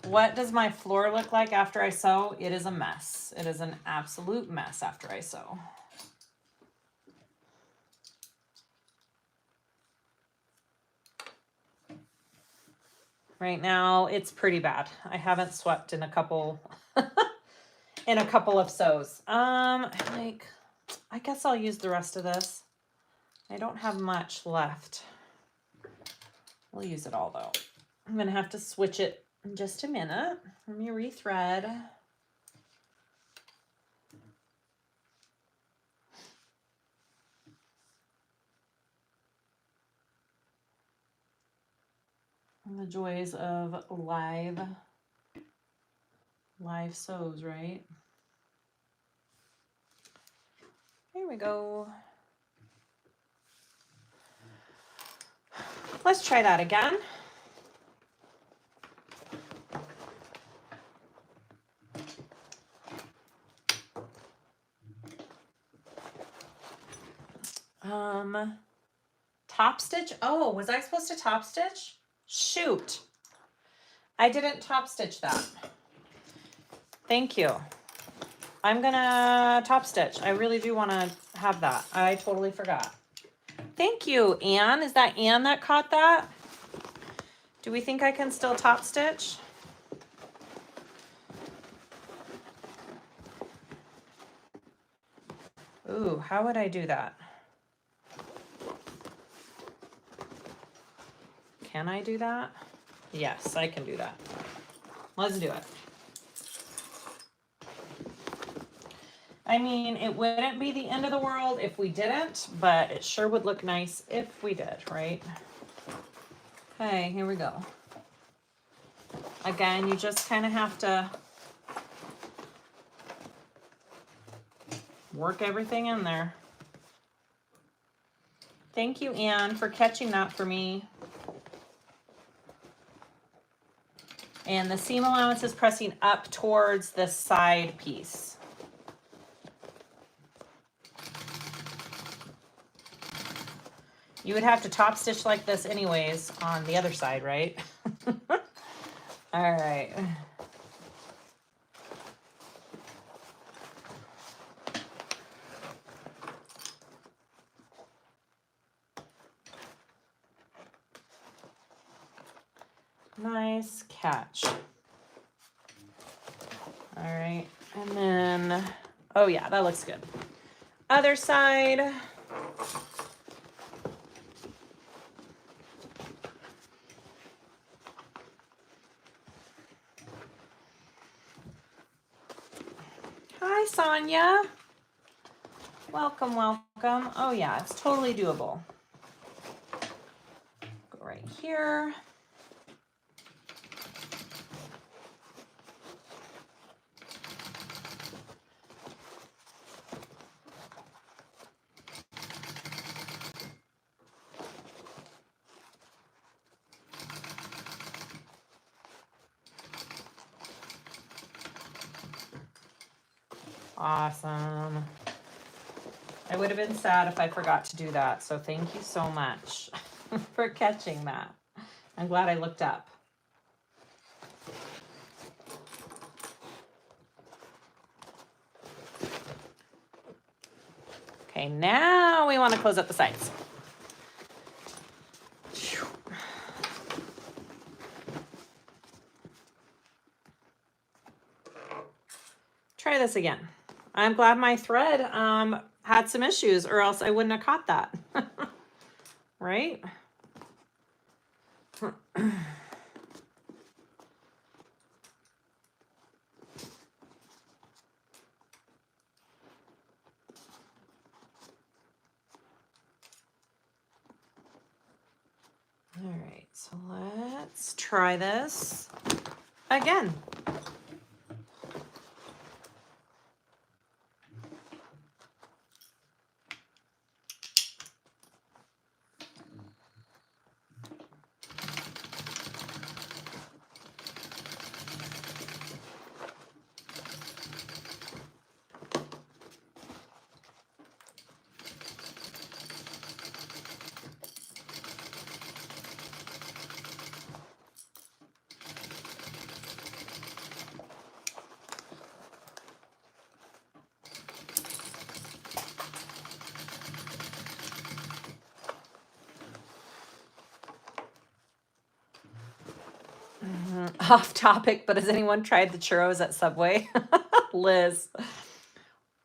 What does my floor look like after I sew? It is a mess. It is an absolute mess after I sew. Right now, it's pretty bad. I haven't swept in a couple of sews. I guess I'll use the rest of this. I don't have much left. We'll use it all though. I'm gonna have to switch it in just a minute. Let me rethread. And the joys of live sews, right? Here we go. Let's try that again. Top stitch. Oh, was I supposed to top stitch? Shoot. I didn't top stitch that. Thank you. I'm gonna top stitch. I really do want to have that. I totally forgot. Thank you, Anne. Is that Anne that caught that? Do we think I can still top stitch? Ooh, how would I do that? Can I do that? Yes, I can do that. Let's do it. I mean, it wouldn't be the end of the world if we didn't, but it sure would look nice if we did, right? Okay, here we go. Again, you just kind of have to work everything in there. Thank you, Anne, for catching that for me. And the seam allowance is pressing up towards the side piece. You would have to top stitch like this anyways on the other side, right? All right. Nice catch. All right, and then, oh yeah, that looks good. Other side. Sonia. Welcome, welcome. Oh yeah, it's totally doable. Go right here. Awesome. I would have been sad if I forgot to do that, so thank you so much for catching that. I'm glad I looked up. Okay, now we want to close up the sides. Try this again. I'm glad my thread had some issues, or else I wouldn't have caught that. Right? All right, so let's try this again. Off topic, but has anyone tried the churros at Subway? Liz,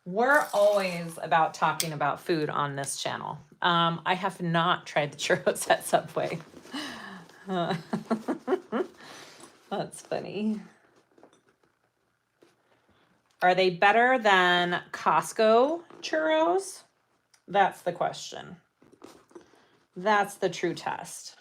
we're always about talking about food on this channel. I have not tried the churros at Subway. That's funny. Are they better than Costco churros? That's the question. That's the true test.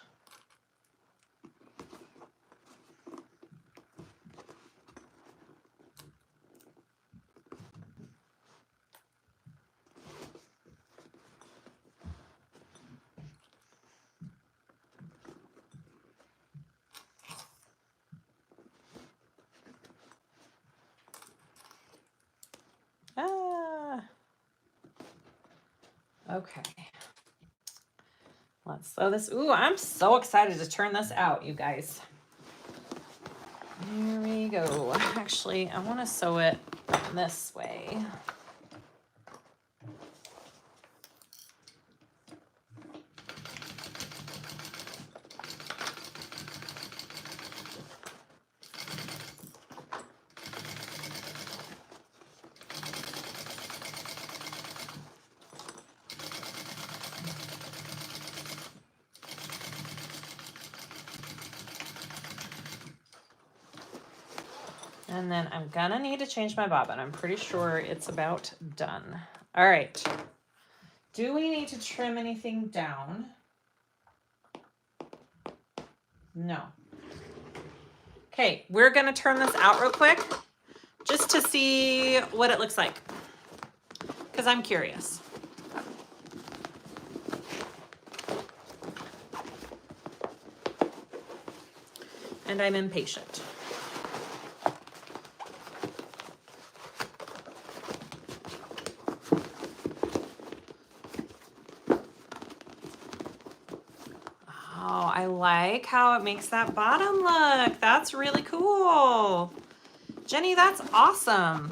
Okay. Let's sew this. Ooh, I'm so excited to turn this out, you guys. Here we go. Actually, I want to sew it this way. And then I'm gonna need to change my bobbin. I'm pretty sure it's about done. All right. Do we need to trim anything down? No. Okay, we're gonna turn this out real quick just to see what it looks like, because I'm curious. And I'm impatient. Oh, I like how it makes that bottom look. That's really cool. Jenny, that's awesome.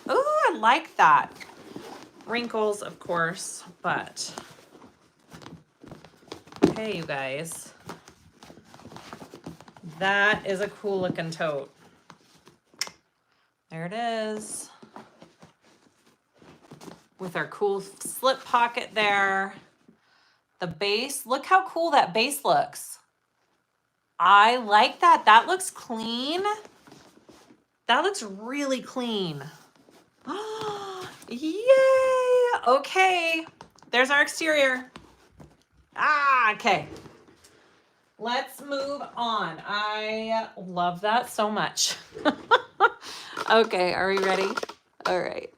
Ooh, I like that. Wrinkles, of course, but hey, you guys. That is a cool looking tote. There it is. With our cool slip pocket there. The base, look how cool that base looks. I like that. That looks clean. That looks really clean. Yay! Okay, there's our exterior. Okay. Let's move on. I love that so much. Okay, are we ready? All right.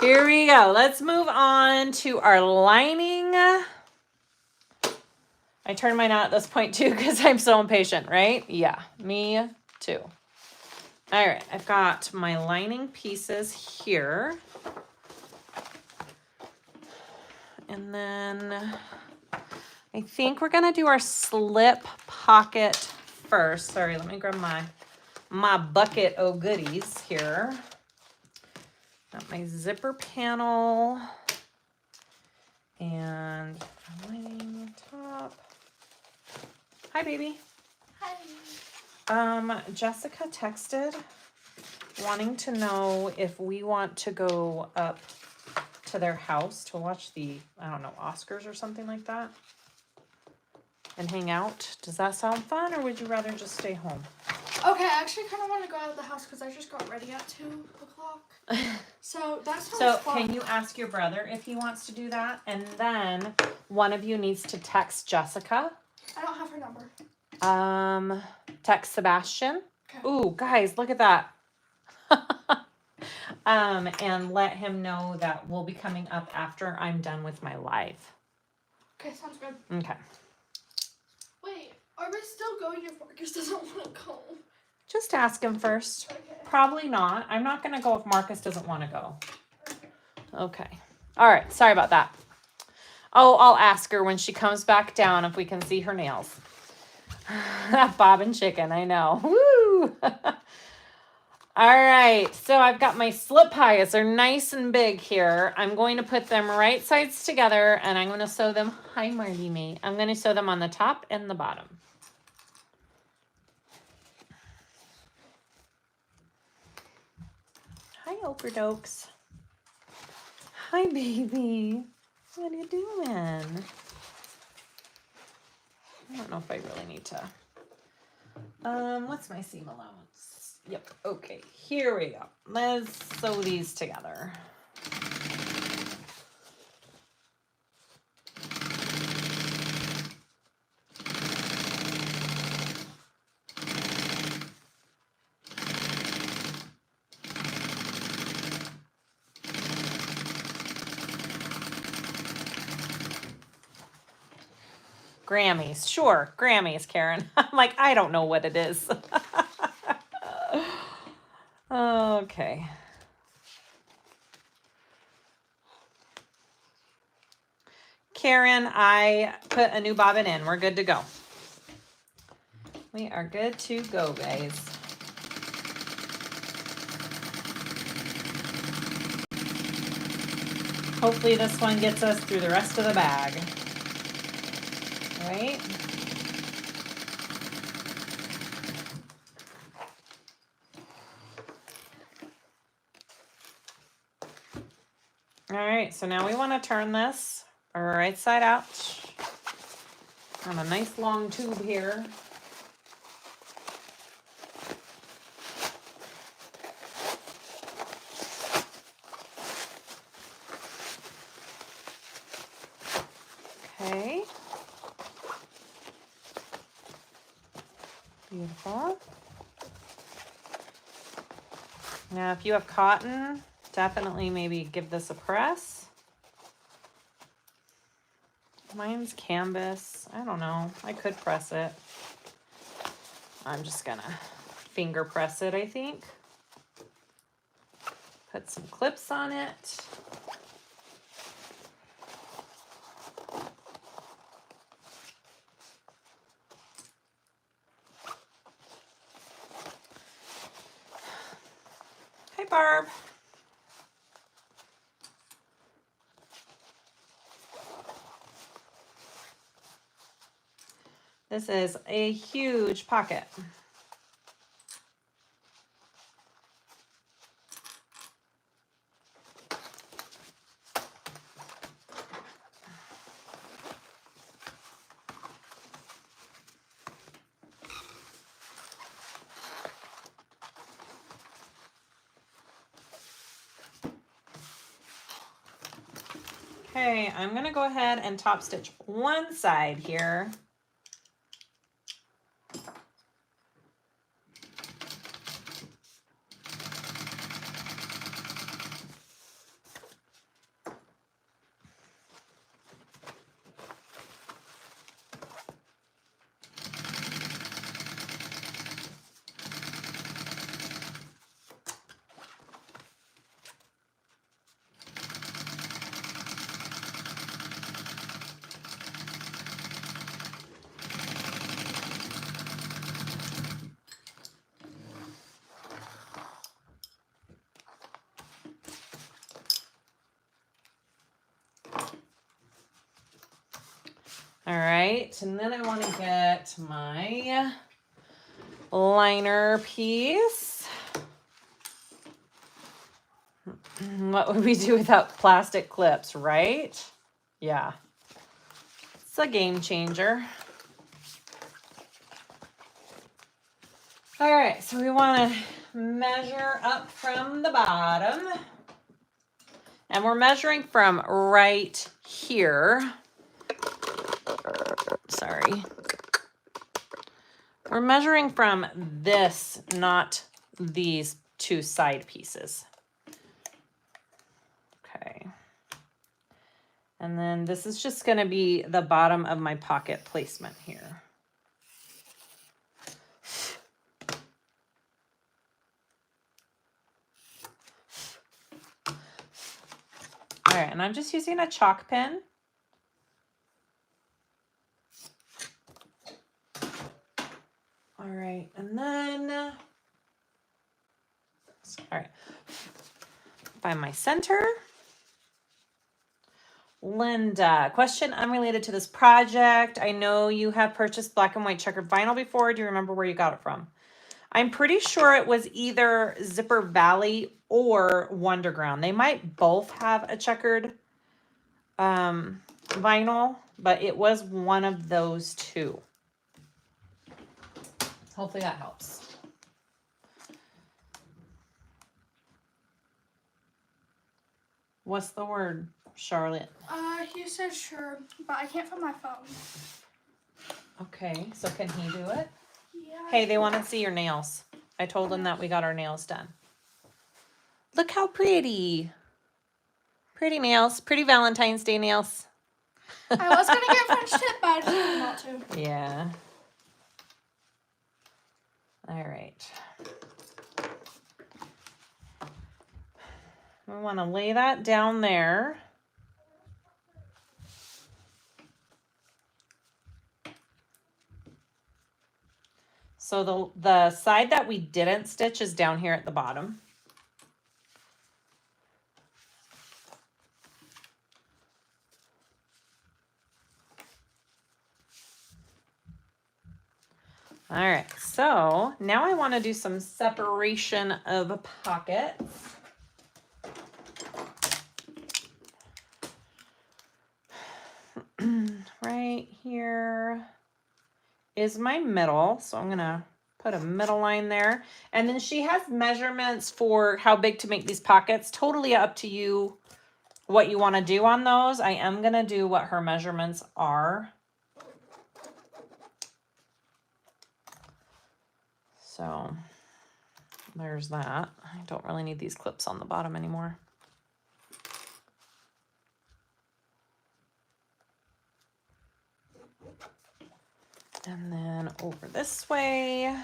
Here we go. Let's move on to our lining. I turn mine out at this point too because I'm so impatient, right? Yeah, me too. All right, I've got my lining pieces here. And then I think we're gonna do our slip pocket first. Sorry, let me grab my bucket of goodies here. Got my zipper panel and lining top. Hi, baby. Hi. Jessica texted wanting to know if we want to go up to their house to watch the, I don't know, Oscars or something like that and hang out. Does that sound fun, or would you rather just stay home? Okay, I actually kind of want to go out of the house because I just got ready at 2 o'clock. So that sounds So fun. can you ask your brother if he wants to do that? And then one of you needs to text Jessica. I don't have her number. Text Sebastian. Okay. Ooh, guys, look at that. And let him know that we'll be coming up after I'm done with my live. Okay, sounds good. Okay. Wait, are we still going if Marcus doesn't want to go? Just ask him first. Okay. Probably not. I'm not going to go if Marcus doesn't want to go. Okay. All right. Sorry about that. Oh, I'll ask her when she comes back down if we can see her nails. Bob and chicken, I know. Woo! All right, so I've got my slip pies. They're nice and big here. I'm going to put them right sides together, and I'm going to sew them. Hi, Marty May. I'm going to sew them on the top and the bottom. Hi, Okradokes. Hi, baby. What are you doing? I don't know if I really need to. What's my seam allowance? Yep, okay, here we go. Let's sew these together. Grammys, sure, Grammys, Karen. I'm like, I don't know what it is. Okay. Karen, I put a new bobbin in. We're good to go. We are good to go, guys. Hopefully this one gets us through the rest of the bag. Right? All right, so now we want to turn this right side out on a nice long tube here. Okay. Beautiful. Now, if you have cotton, definitely maybe give this a press. Mine's canvas. I don't know. I could press it. I'm just gonna finger press it, I think. Put some clips on it. Hi, Barb. This is a huge pocket. Okay, I'm gonna go ahead and top stitch one side here. All right, and then I want to get my liner piece. What would we do without plastic clips, right? Yeah, it's a game changer. All right, so we want to measure up from the bottom. And we're measuring from right here. Sorry. We're measuring from this, not these two side pieces. Okay. And then this is just going to be the bottom of my pocket placement here. All right, and I'm just using a chalk pen. All right, and then, all right, find my center. Linda, question unrelated to this project. I know you have purchased black and white checkered vinyl before. Do you remember where you got it from? I'm pretty sure it was either Zipper Valley or Wonderground. They might both have a checkered vinyl, but it was one of those two. Hopefully that helps. What's the word, Charlotte? He said sure, but I can't find my phone. Okay, so can he do it? Yeah. Hey, they want to see your nails. I told them that we got our nails done. Look how pretty. Pretty nails. Pretty Valentine's Day nails. I was going to get French tip, but I decided not to. Yeah. All right. We want to lay that down there. So the side that we didn't stitch is down here at the bottom. All right, so now I want to do some separation of pockets. Right here is my middle, so I'm gonna put a middle line there. And then she has measurements for how big to make these pockets. Totally up to you what you want to do on those. I am gonna do what her measurements are. So there's that. I don't really need these clips on the bottom anymore. And then over this way.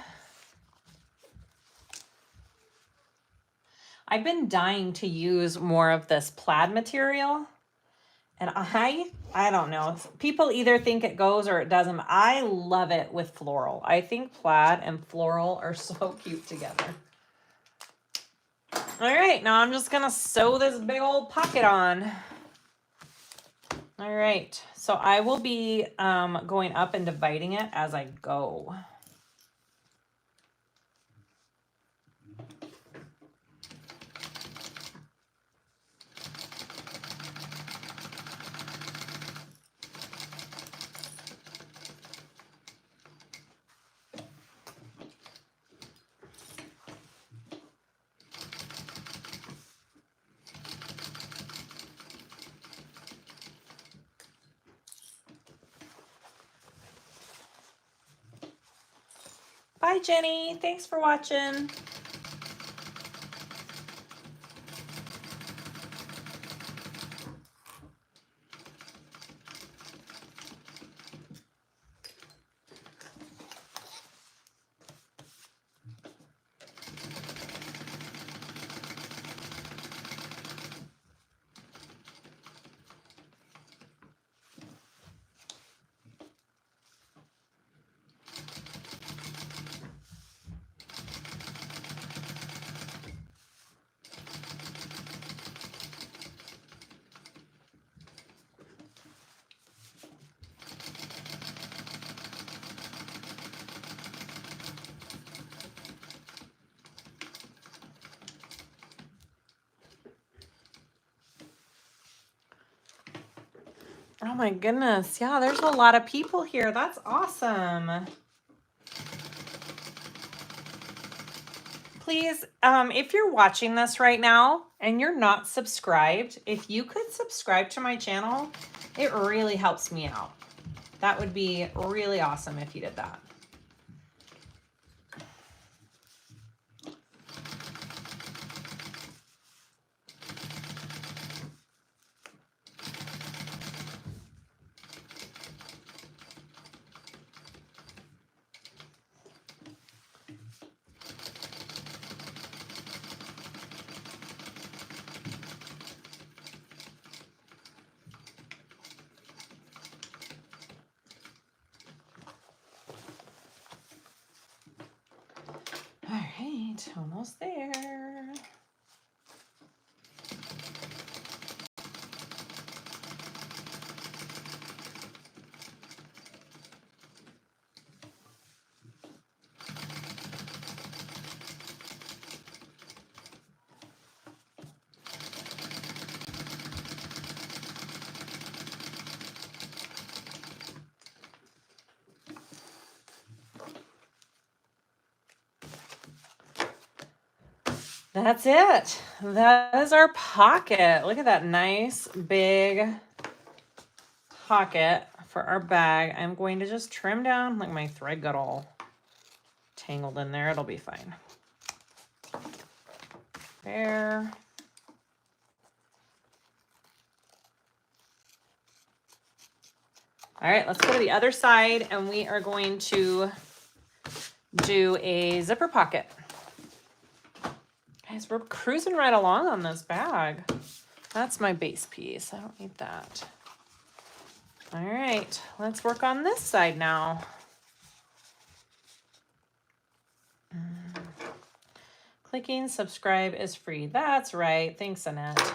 I've been dying to use more of this plaid material. And I don't know. People either think it goes or it doesn't. I love it with floral. I think plaid and floral are so cute together. All right, now I'm just gonna sew this big old pocket on. All right, so I will be going up and dividing it as I go. Bye, Jenny. Thanks for watching. Oh my goodness. Yeah, there's a lot of people here. That's awesome. Please, if you're watching this right now and you're not subscribed, if you could subscribe to my channel, it really helps me out. That would be really awesome if you did that. All right, almost there. That's it. That is our pocket. Look at that nice big pocket for our bag. I'm going to just trim down, like my thread got all tangled in there. It'll be fine. There. All right, let's go to the other side and we are going to do a zipper pocket. Guys, we're cruising right along on this bag. That's my base piece. I don't need that. All right, let's work on this side now. Clicking subscribe is free. That's right. Thanks, Annette.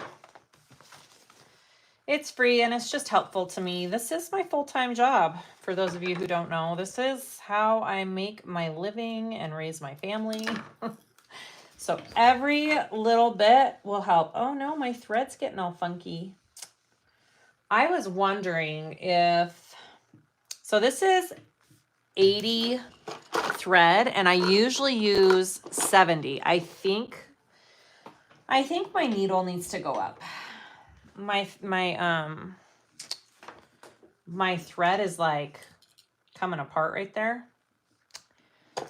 It's free and it's just helpful to me. This is my full-time job. For those of you who don't know, this is how I make my living and raise my family. So every little bit will help. Oh no, my thread's getting all funky. I was wondering if, so this is 80 thread and I usually use 70. I think my needle needs to go up. My thread is like coming apart right there.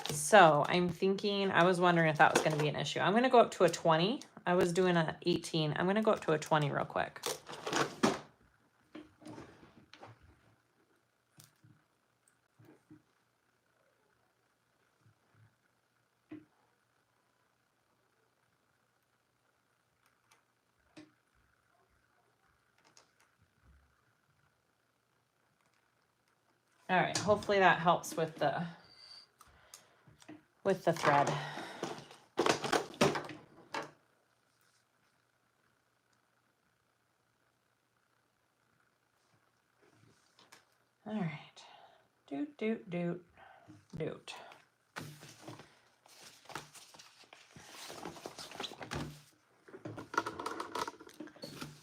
So I'm thinking, I was wondering if that was going to be an issue. I'm going to go up to a 20. I was doing an 18. I'm going to go up to a 20 real quick. All right, hopefully that helps with the thread. All right. Doot, doot, doot, doot.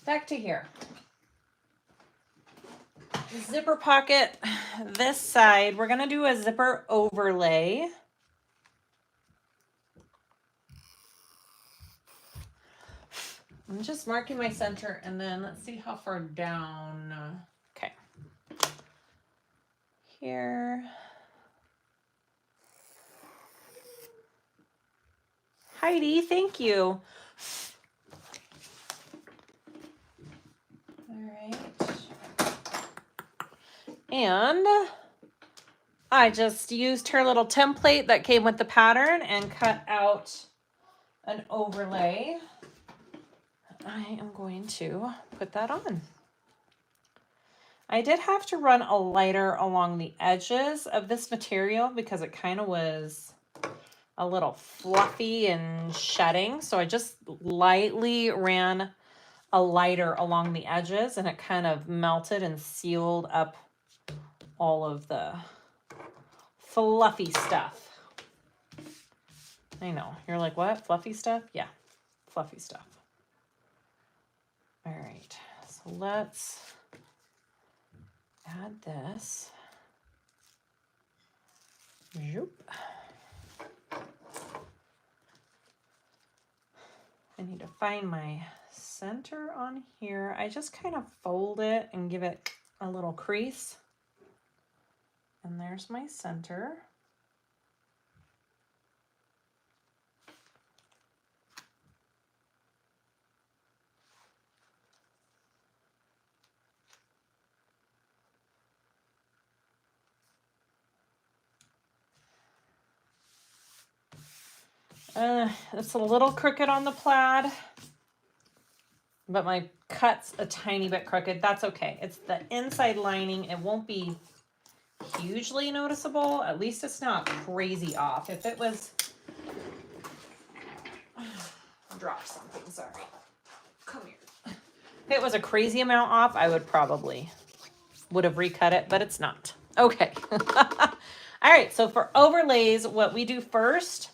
Back to here. Zipper pocket, this side, we're going to do a zipper overlay. I'm just marking my center and then let's see how far down. Okay. Here. Heidi, thank you. All right. And I just used her little template that came with the pattern and cut out an overlay. I am going to put that on. I did have to run a lighter along the edges of this material because it kind of was a little fluffy and shedding. So I just lightly ran a lighter along the edges and it kind of melted and sealed up all of the fluffy stuff. I know, you're like, what? Fluffy stuff? Yeah, fluffy stuff. All right, so let's add this. Zoop. I need to find my center on here. I just kind of fold it and give it a little crease. And there's my center. It's a little crooked on the plaid, but my cut's a tiny bit crooked. That's okay. It's the inside lining. It won't be hugely noticeable. At least it's not crazy off. If it was, drop something, sorry. Come here. If it was a crazy amount off, I would have recut it, but it's not. Okay. All right, so for overlays, what we do first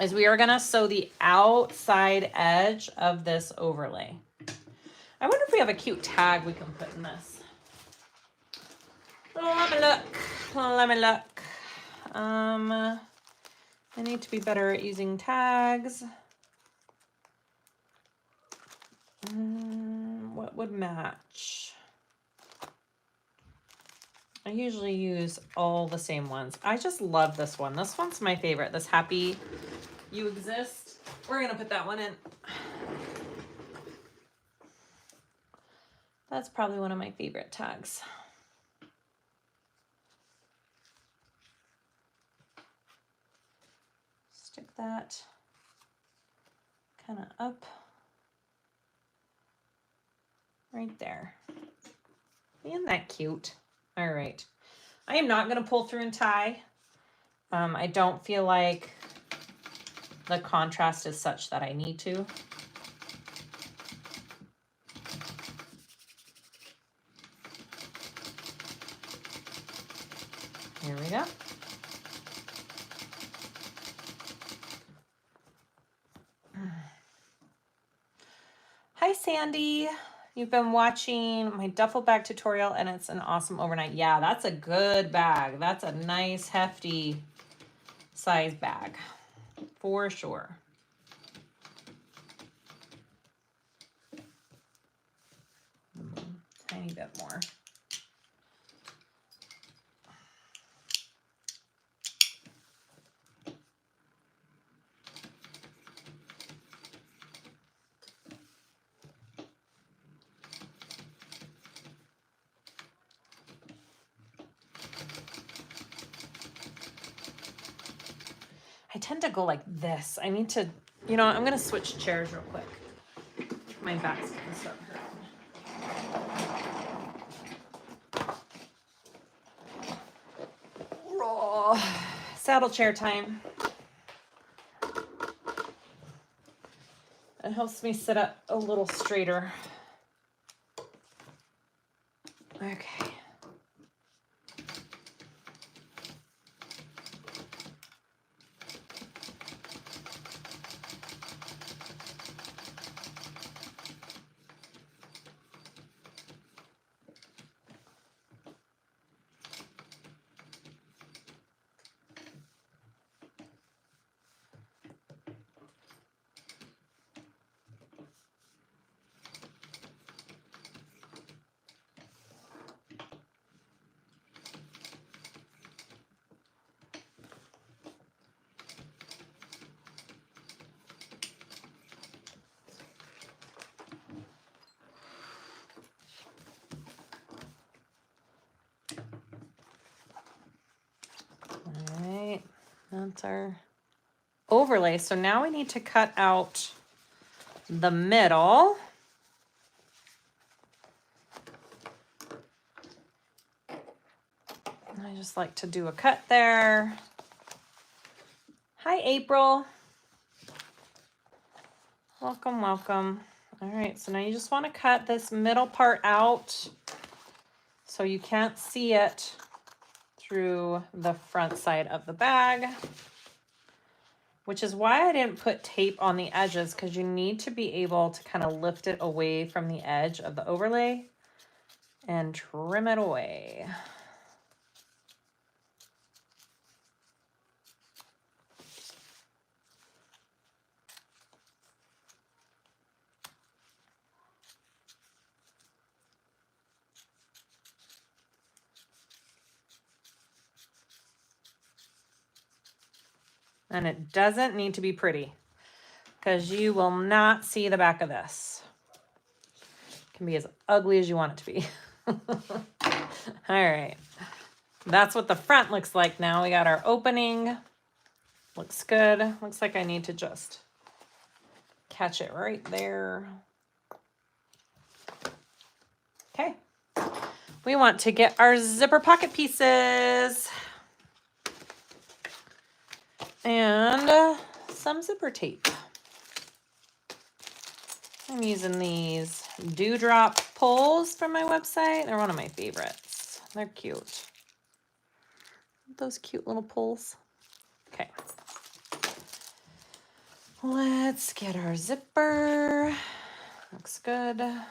is we are gonna sew the outside edge of this overlay. I wonder if we have a cute tag we can put in this. Let me look. I need to be better at using tags. What would match? I usually use all the same ones. I just love this one. This one's my favorite. This Happy You Exist. We're gonna put that one in. That's probably one of my favorite tags. Stick that kind of up right there. Isn't that cute? All right. I am not going to pull through and tie. I don't feel like the contrast is such that I need to. Here we go. Hi, Sandy. You've been watching my duffel bag tutorial and it's an awesome overnight. Yeah, that's a good bag. That's a nice, hefty size bag for sure. Tiny bit more. I tend to go like this. I need to, you know, I'm going to switch chairs real quick. My back's going to start hurting. Oh, saddle chair time. It helps me sit up a little straighter. Okay. That's our overlay. So now we need to cut out the middle. I just like to do a cut there. Hi, April. Welcome, welcome. All right, so now you just want to cut this middle part out so you can't see it through the front side of the bag, which is why I didn't put tape on the edges, because you need to be able to kind of lift it away from the edge of the overlay and trim it away. And it doesn't need to be pretty, because you will not see the back of this. It can be as ugly as you want it to be. All right. That's what the front looks like now. We got our opening. Looks good. Looks like I need to just catch it right there. Okay. We want to get our zipper pocket pieces. And some zipper tape. I'm using these Dewdrop pulls from my website. They're one of my favorites. They're cute. Those cute little pulls. Okay. Let's get our zipper. Looks good. Right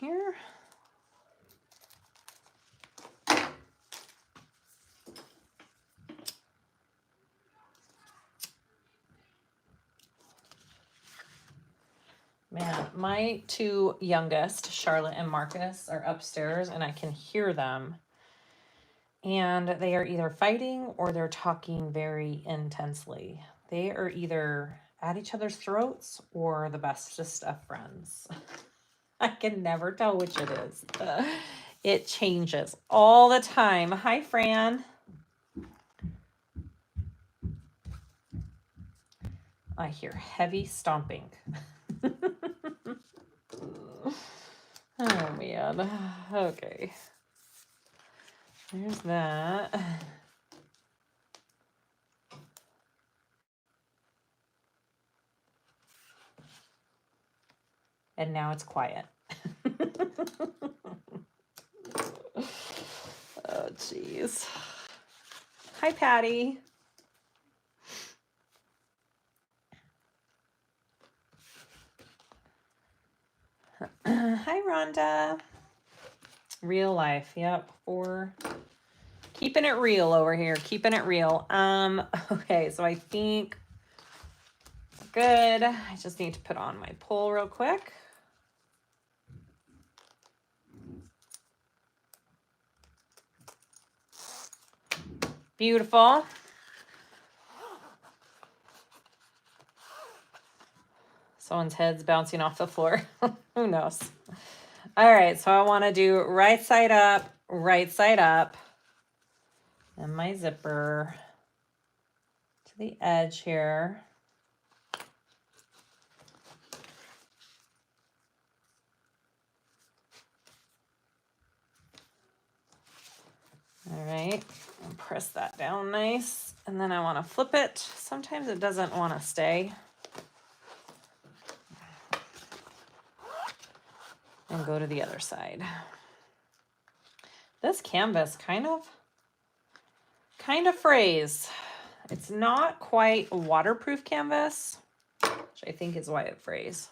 here. Man, my two youngest, Charlotte and Marcus, are upstairs and I can hear them. And they are either fighting or they're talking very intensely. They are either at each other's throats or the bestest of friends. I can never tell which it is. It changes all the time. Hi, Fran. I hear heavy stomping. Oh, man. Okay. There's that. And now it's quiet. Oh, jeez. Hi, Patty. Hi, Rhonda. Real life. Yep. For keeping it real over here. Keeping it real. Okay, so I think good. I just need to put on my pull real quick. Beautiful. Someone's head's bouncing off the floor. Who knows? All right, so I want to do right side up, and my zipper to the edge here. All right, and press that down nice. And then I want to flip it. Sometimes it doesn't want to stay. And go to the other side. This canvas kind of frays. It's not quite a waterproof canvas, which I think is why it frays.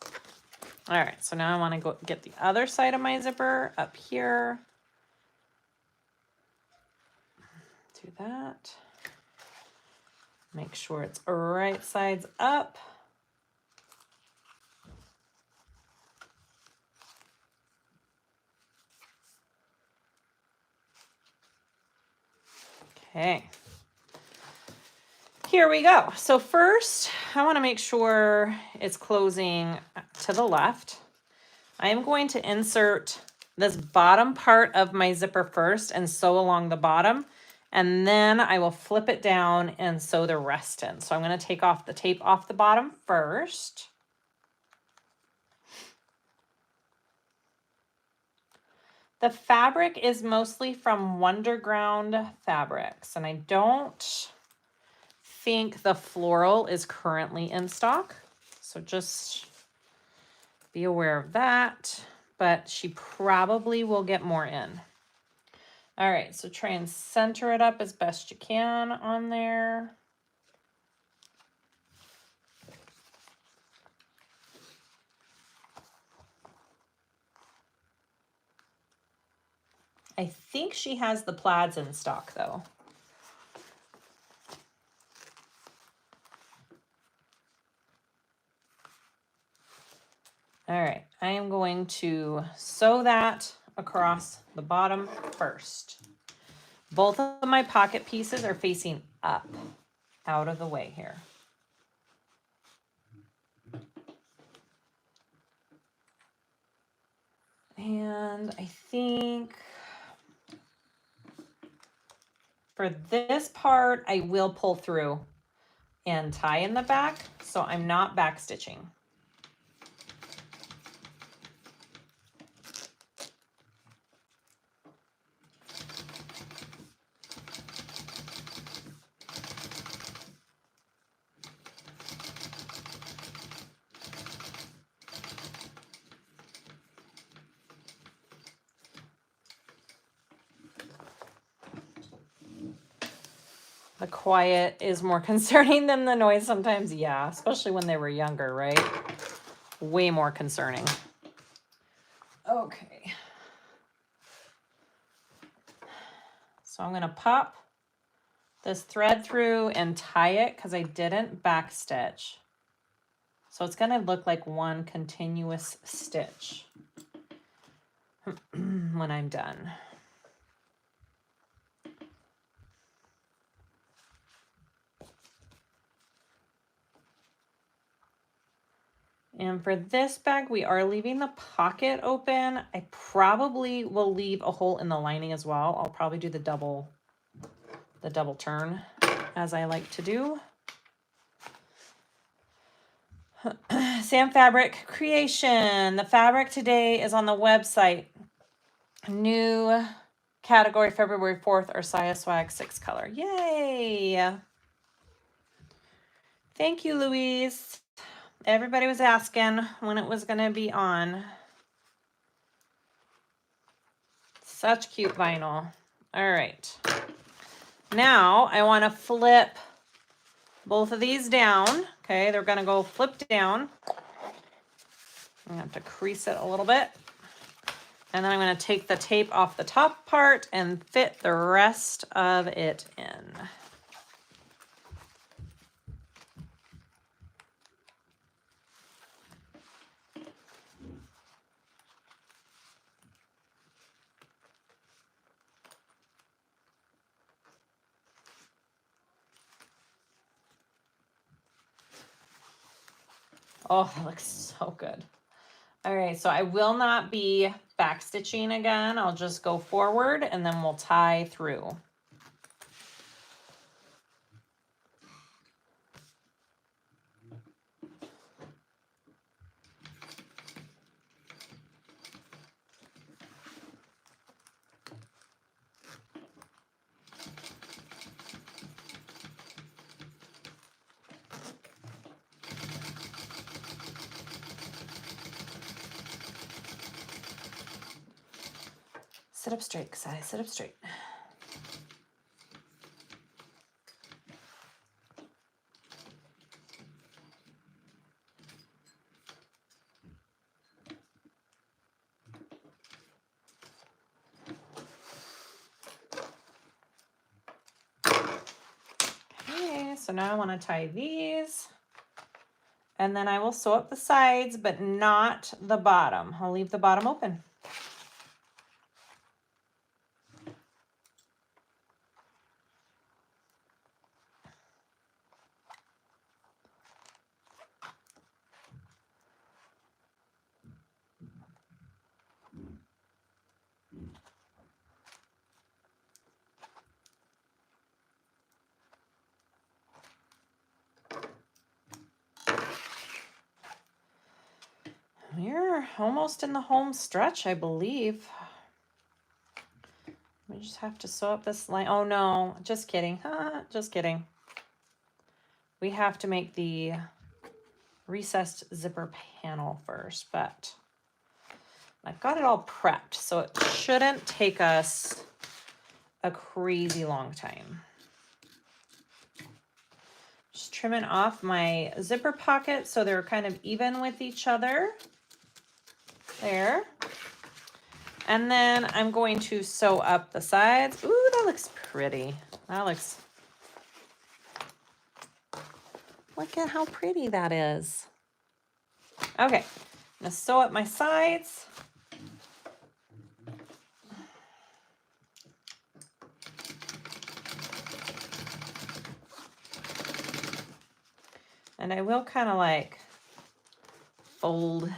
All right, so now I want to go get the other side of my zipper up here. Do that. Make sure it's right sides up. Okay. Here we go. So first, I want to make sure it's closing to the left. I am going to insert this bottom part of my zipper first and sew along the bottom. And then I will flip it down and sew the rest in. So I'm going to take off the tape off the bottom first. The fabric is mostly from Wonderground Fabrics, and I don't think the floral is currently in stock. So just be aware of that, but she probably will get more in. All right, so try and center it up as best you can on there. I think she has the plaids in stock though. All right, I am going to sew that across the bottom first. Both of my pocket pieces are facing up, out of the way here. And I think for this part, I will pull through and tie in the back, so I'm not back stitching. The quiet is more concerning than the noise sometimes. Yeah, especially when they were younger, right? Way more concerning. Okay. So I'm going to pop this thread through and tie it because I didn't back stitch. So it's going to look like one continuous stitch when I'm done. And for this bag, we are leaving the pocket open. I probably will leave a hole in the lining as well. I'll probably do the double turn as I like to do. Sam Fabric Creation. The fabric today is on the website. New category February 4th, our Siah Swag 6 color. Yay! Thank you, Louise. Everybody was asking when it was going to be on. Such cute vinyl. All right. Now I want to flip both of these down. Okay, they're going to go flip down. I'm going to have to crease it a little bit. And then I'm going to take the tape off the top part and fit the rest of it in. Oh, that looks so good. All right, so I will not be back stitching again. I'll just go forward and then we'll tie through. Sit up straight, Siah, sit up straight. Okay, so now I want to tie these. And then I will sew up the sides, but not the bottom. I'll leave the bottom open. We're almost in the home stretch, I believe. We just have to sew up this line. Oh no, just kidding. Just kidding. We have to make the recessed zipper panel first, but I've got it all prepped, so it shouldn't take us a crazy long time. Just trimming off my zipper pockets so they're kind of even with each other. There. And then I'm going to sew up the sides. Ooh, that looks pretty. That looks... Look at how pretty that is. Okay, I'm gonna sew up my sides. And I will kind of like fold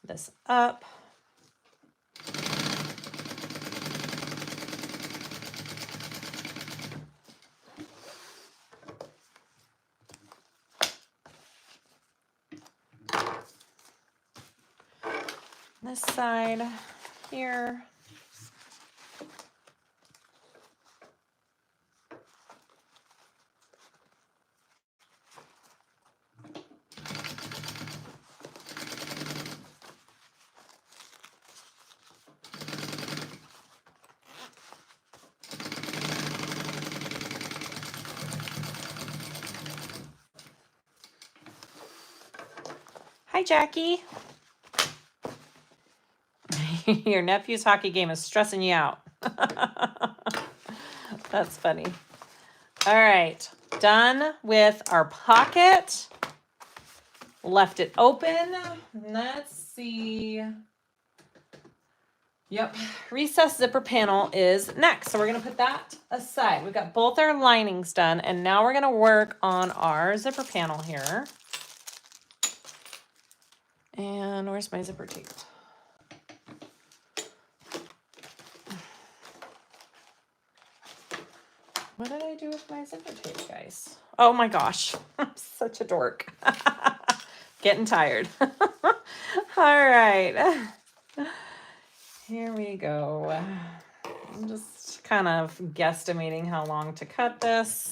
this up. This side here. Hi, Jackie. Your nephew's hockey game is stressing you out. That's funny. All right, done with our pocket. Left it open. Let's see. Yep, recessed zipper panel is next. So we're gonna put that aside. We've got both our linings done, and now we're gonna work on our zipper panel here. And where's my zipper tape? What did I do with my zipper tape, guys? Oh my gosh, I'm such a dork. Getting tired. All right. Here we go. I'm just kind of guesstimating how long to cut this.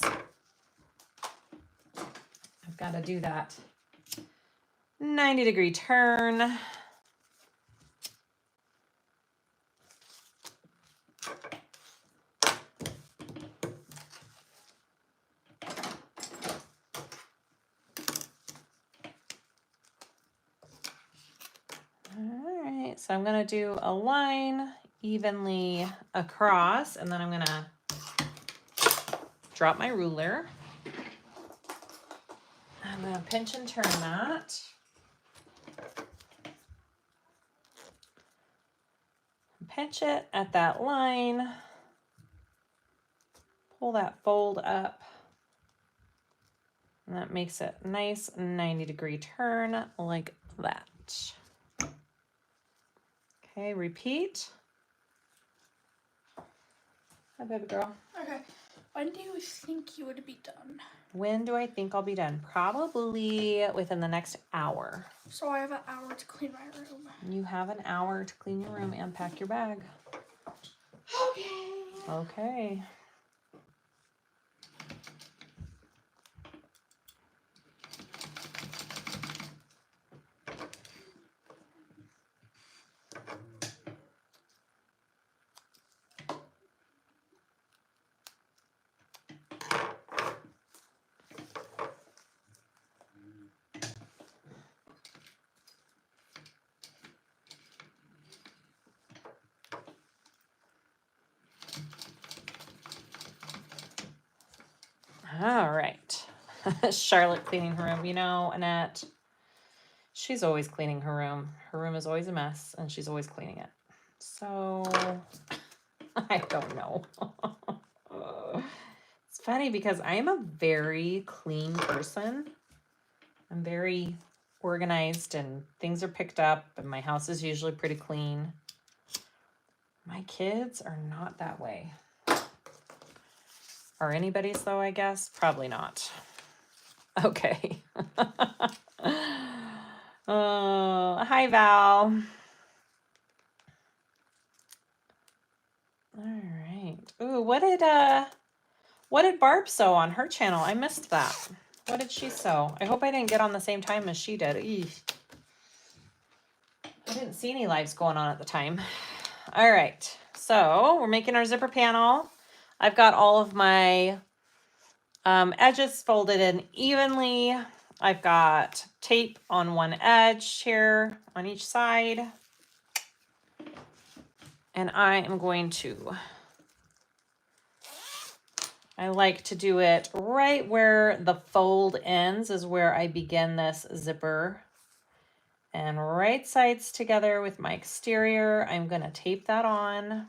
I've got to do that 90-degree turn. All right, so I'm going to do a line evenly across, and then I'm going to drop my ruler. I'm going to pinch and turn that. Pinch it at that line. Pull that fold up. And that makes it nice 90-degree turn like that. Okay, repeat. Hi, baby girl. Okay. When do you think you would be done? When do I think I'll be done? Probably within the next hour. So I have an hour to clean my room. You have an hour to clean your room and pack your bag. Okay. Okay. All right. Charlotte cleaning her room. You know, Annette, she's always cleaning her room. Her room is always a mess, and she's always cleaning it. So, I don't know. It's funny because I am a very clean person. I'm very organized, and things are picked up, and my house is usually pretty clean. My kids are not that way. Are anybody's though, I guess? Probably not. Okay. Hi, Val. All right. Ooh, what did Barb sew on her channel? I missed that. What did she sew? I hope I didn't get on the same time as she did. Eesh. I didn't see any lives going on at the time. All right. So we're making our zipper panel. I've got all of my edges folded in evenly. I've got tape on one edge here on each side. And I am going to, I like to do it right where the fold ends is where I begin this zipper. And right sides together with my exterior, I'm going to tape that on.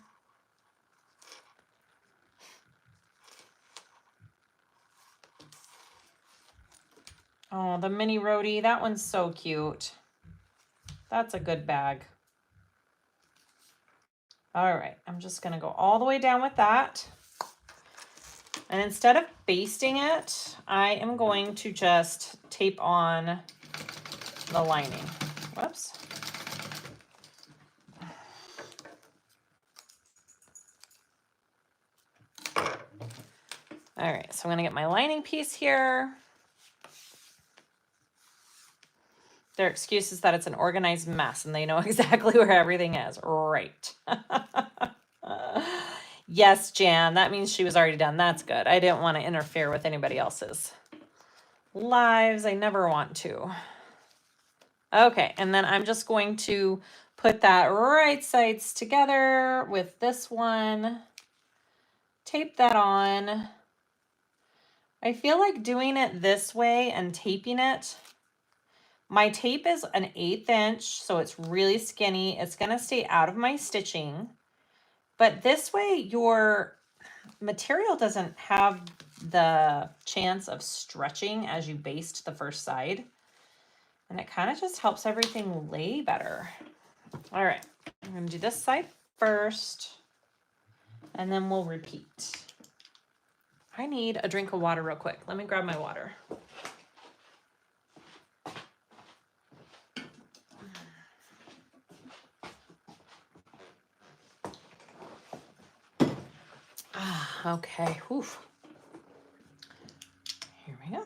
Oh, the mini roadie, that one's so cute. That's a good bag. All right, I'm just gonna go all the way down with that. And instead of basting it, I am going to just tape on the lining. Whoops. All right, so I'm gonna get my lining piece here. Their excuse is that it's an organized mess and they know exactly where everything is. Right. Yes, Jan, that means she was already done. That's good. I didn't want to interfere with anybody else's lives. I never want to. Okay, and then I'm just going to put that right sides together with this one. Tape that on. I feel like doing it this way and taping it. My tape is an 1/8 inch, so it's really skinny. It's gonna stay out of my stitching. But this way your material doesn't have the chance of stretching as you baste the first side. And it kind of just helps everything lay better. All right, I'm gonna do this side first and then we'll repeat. I need a drink of water real quick. Let me grab my water. Okay, whew. Here we go.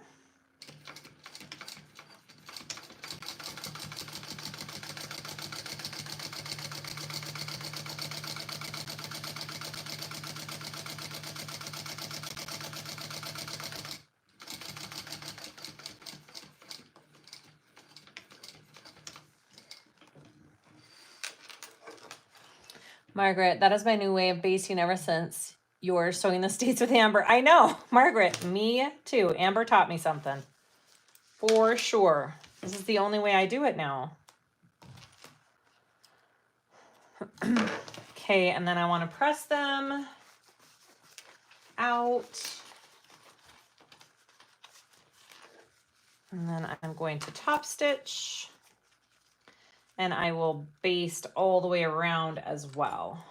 Margaret, that is my new way of basting ever since you're sewing the States with Amber. I know, Margaret, me too. Amber taught me something. For sure. This is the only way I do it now. Okay, and then I want to press them out. And then I'm going to top stitch. And I will baste all the way around as well.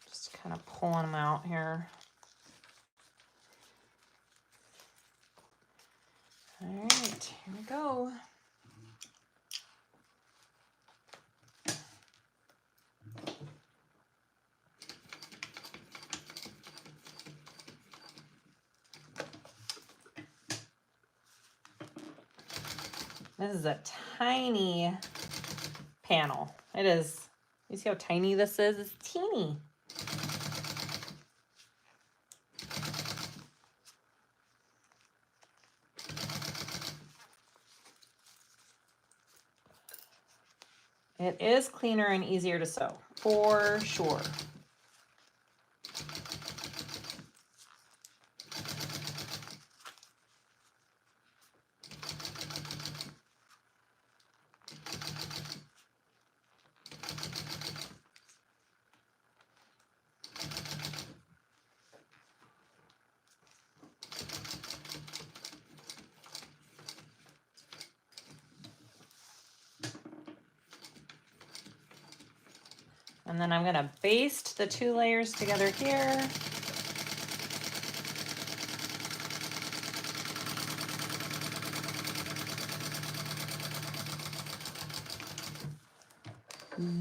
Just kind of pulling them out here. All right, here we go. This is a tiny panel. It is. You see how tiny this is? It's teeny. It is cleaner and easier to sew, for sure. And then I'm going to baste the 2 layers together here.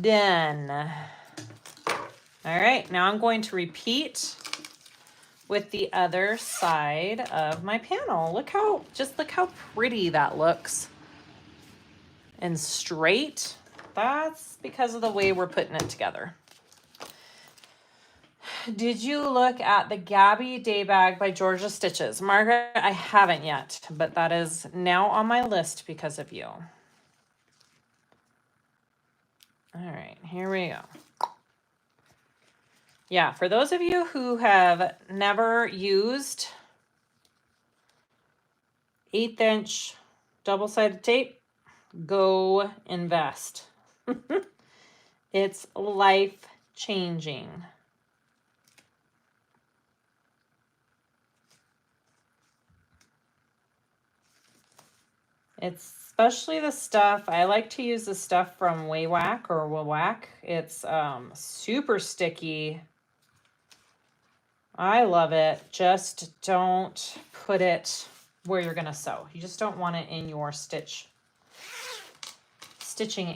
Done. All right, now I'm going to repeat with the other side of my panel. Look how pretty that looks. And straight. That's because of the way we're putting it together. Did you look at the Gabby Day Bag by Georgia Stitches? Margaret, I haven't yet, but that is now on my list because of you. All right, here we go. Yeah, for those of you who have never used 1/8 inch double-sided tape, go invest. It's life-changing. It's especially the stuff, I like to use the stuff from Waywack or Wawack. It's super sticky. I love it. Just don't put it where you're gonna sew. You just don't want it in your stitching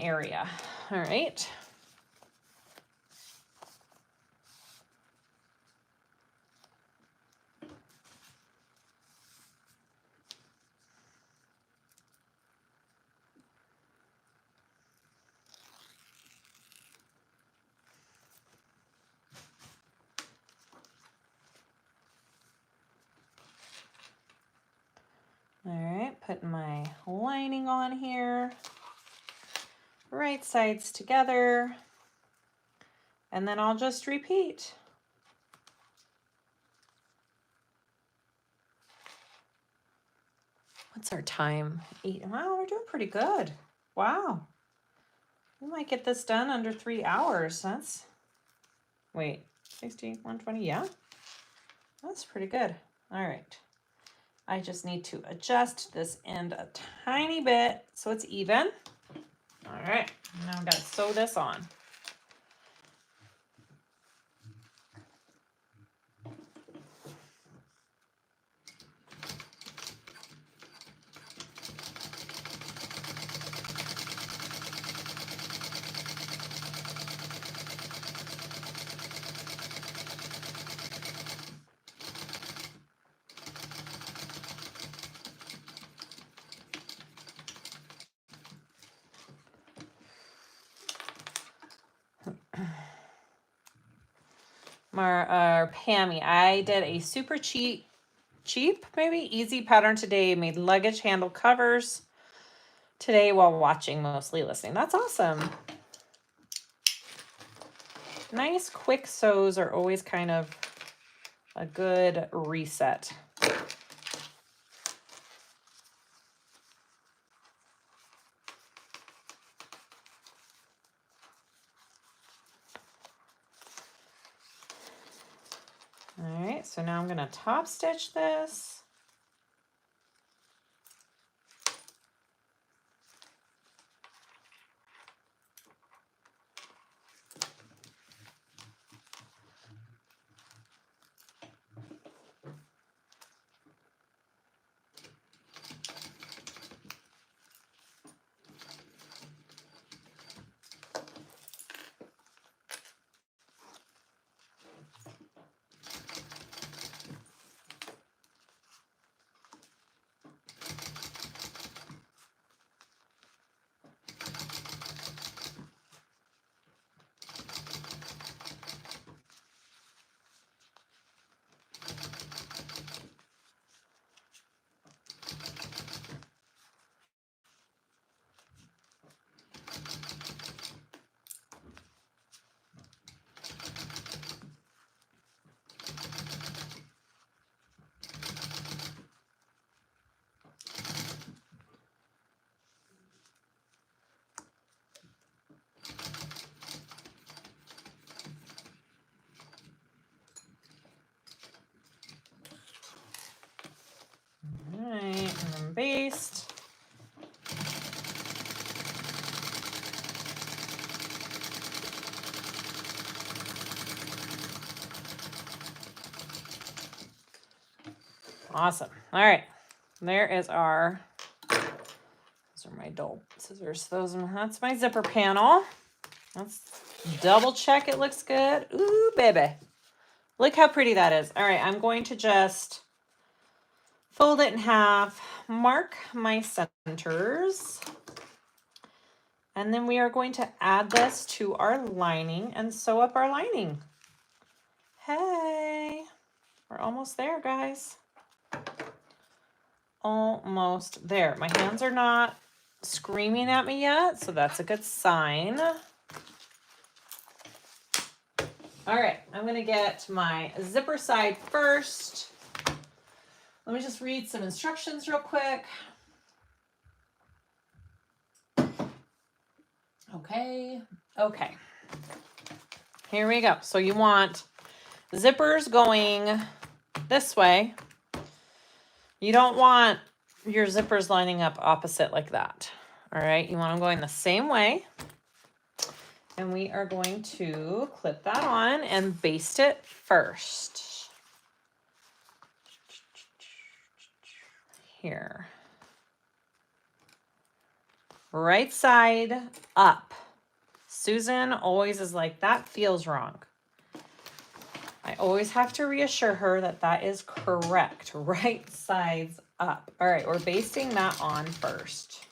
area. All right. All right, putting my lining on here. Right sides together. And then I'll just repeat. What's our time? 8. Wow, we're doing pretty good. Wow. We might get this done under 3 hours. That's, wait, 60, 120, yeah. That's pretty good. All right. I just need to adjust this end a tiny bit so it's even. All right, now I've got to sew this on. Pammy, I did a super cheap, maybe easy pattern today. Made luggage handle covers today while watching, mostly listening. That's awesome. Nice quick sews are always kind of a good reset. All right, so now I'm going to top stitch this. All right, and then baste. Awesome. All right, there is our, those are my dull scissors. That's my zipper panel. Let's double check it looks good. Ooh, baby. Look how pretty that is. All right, I'm going to just fold it in half, mark my centers, and then we are going to add this to our lining and sew up our lining. Hey, we're almost there, guys. Almost there. My hands are not screaming at me yet, so that's a good sign. All right, I'm gonna get my zipper side first. Let me just read some instructions real quick. Okay. Here we go. So you want zippers going this way. You don't want your zippers lining up opposite like that. All right, you want them going the same way. And we are going to clip that on and baste it first. Here. Right side up. Susan always is like, that feels wrong. I always have to reassure her that that is correct. Right sides up. All right, we're basting that on first.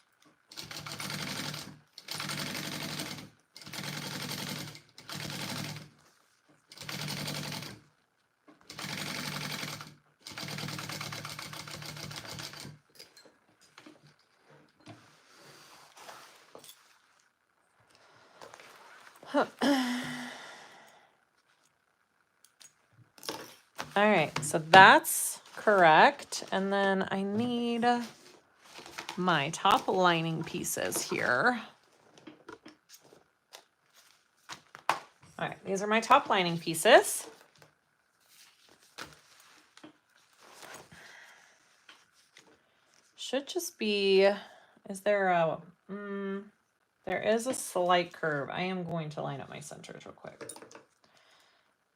All right, so that's correct. And then I need my top lining pieces here. All right, these are my top lining pieces. Should just be, is there a, there is a slight curve. I am going to line up my centers real quick.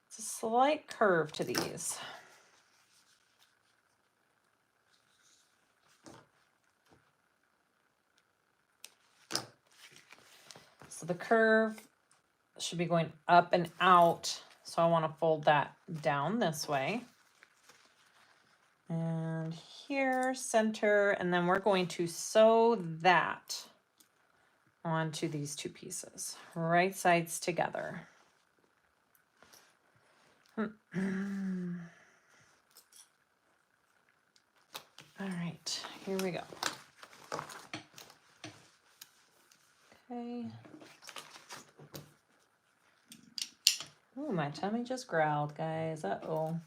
It's a slight curve to these. So the curve should be going up and out. So I want to fold that down this way. And here, center, and then we're going to sew that onto these two pieces, right sides together. All right, here we go. Okay. Ooh, my tummy just growled, guys. Uh-oh.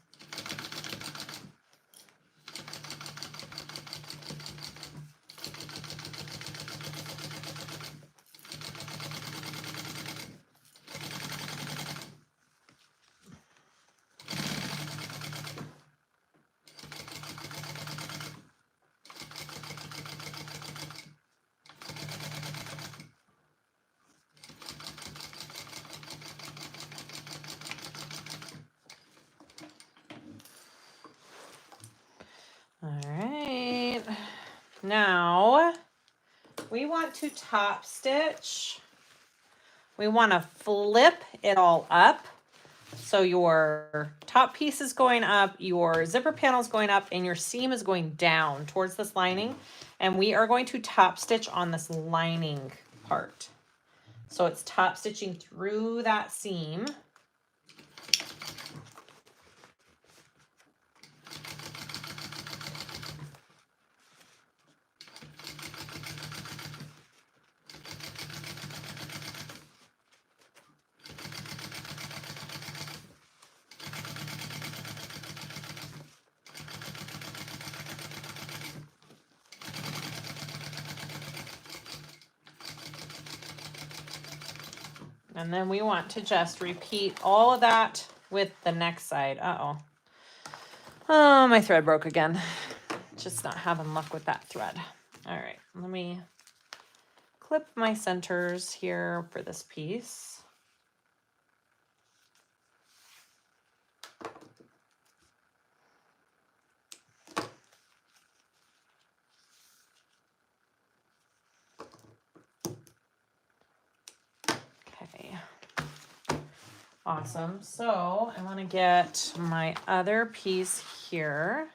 All right, now we want to top stitch. We want to flip it all up. So your top piece is going up, your zipper panel is going up, and your seam is going down towards this lining. And we are going to top stitch on this lining part. So it's top stitching through that seam. And then we want to just repeat all of that with the next side. Uh-oh. Oh, my thread broke again. Just not having luck with that thread. All right, let me clip my centers here for this piece. Okay. Awesome. So I want to get my other piece here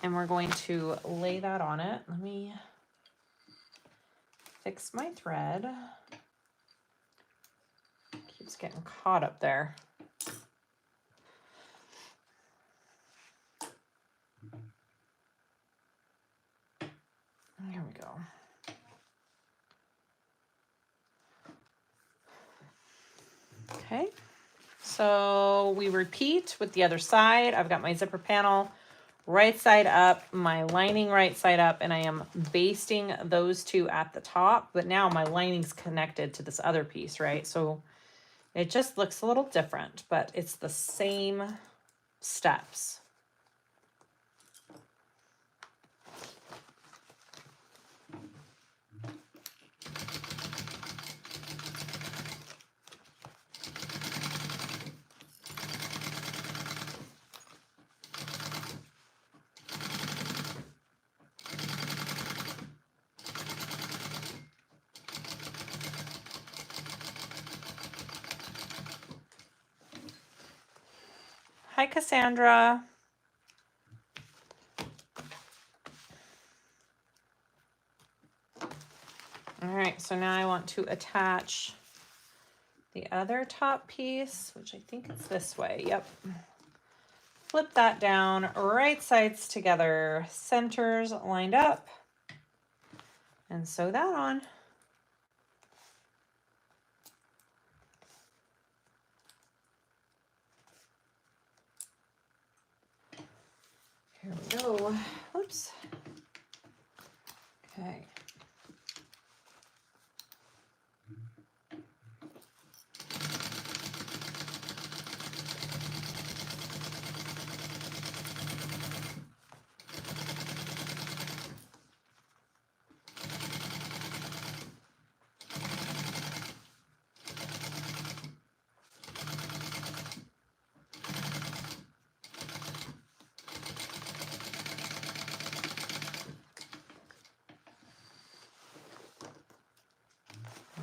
and we're going to lay that on it. Let me fix my thread. Keeps getting caught up there. Here we go. Okay, so we repeat with the other side. I've got my zipper panel right side up, my lining right side up, and I am basting those two at the top, but now my lining's connected to this other piece, right? So it just looks a little different, but it's the same steps. Hi, Cassandra. All right, so now I want to attach the other top piece, which I think it's this way. Yep. Flip that down, right sides together, centers lined up, and sew that on. Here we go. Oops. Okay.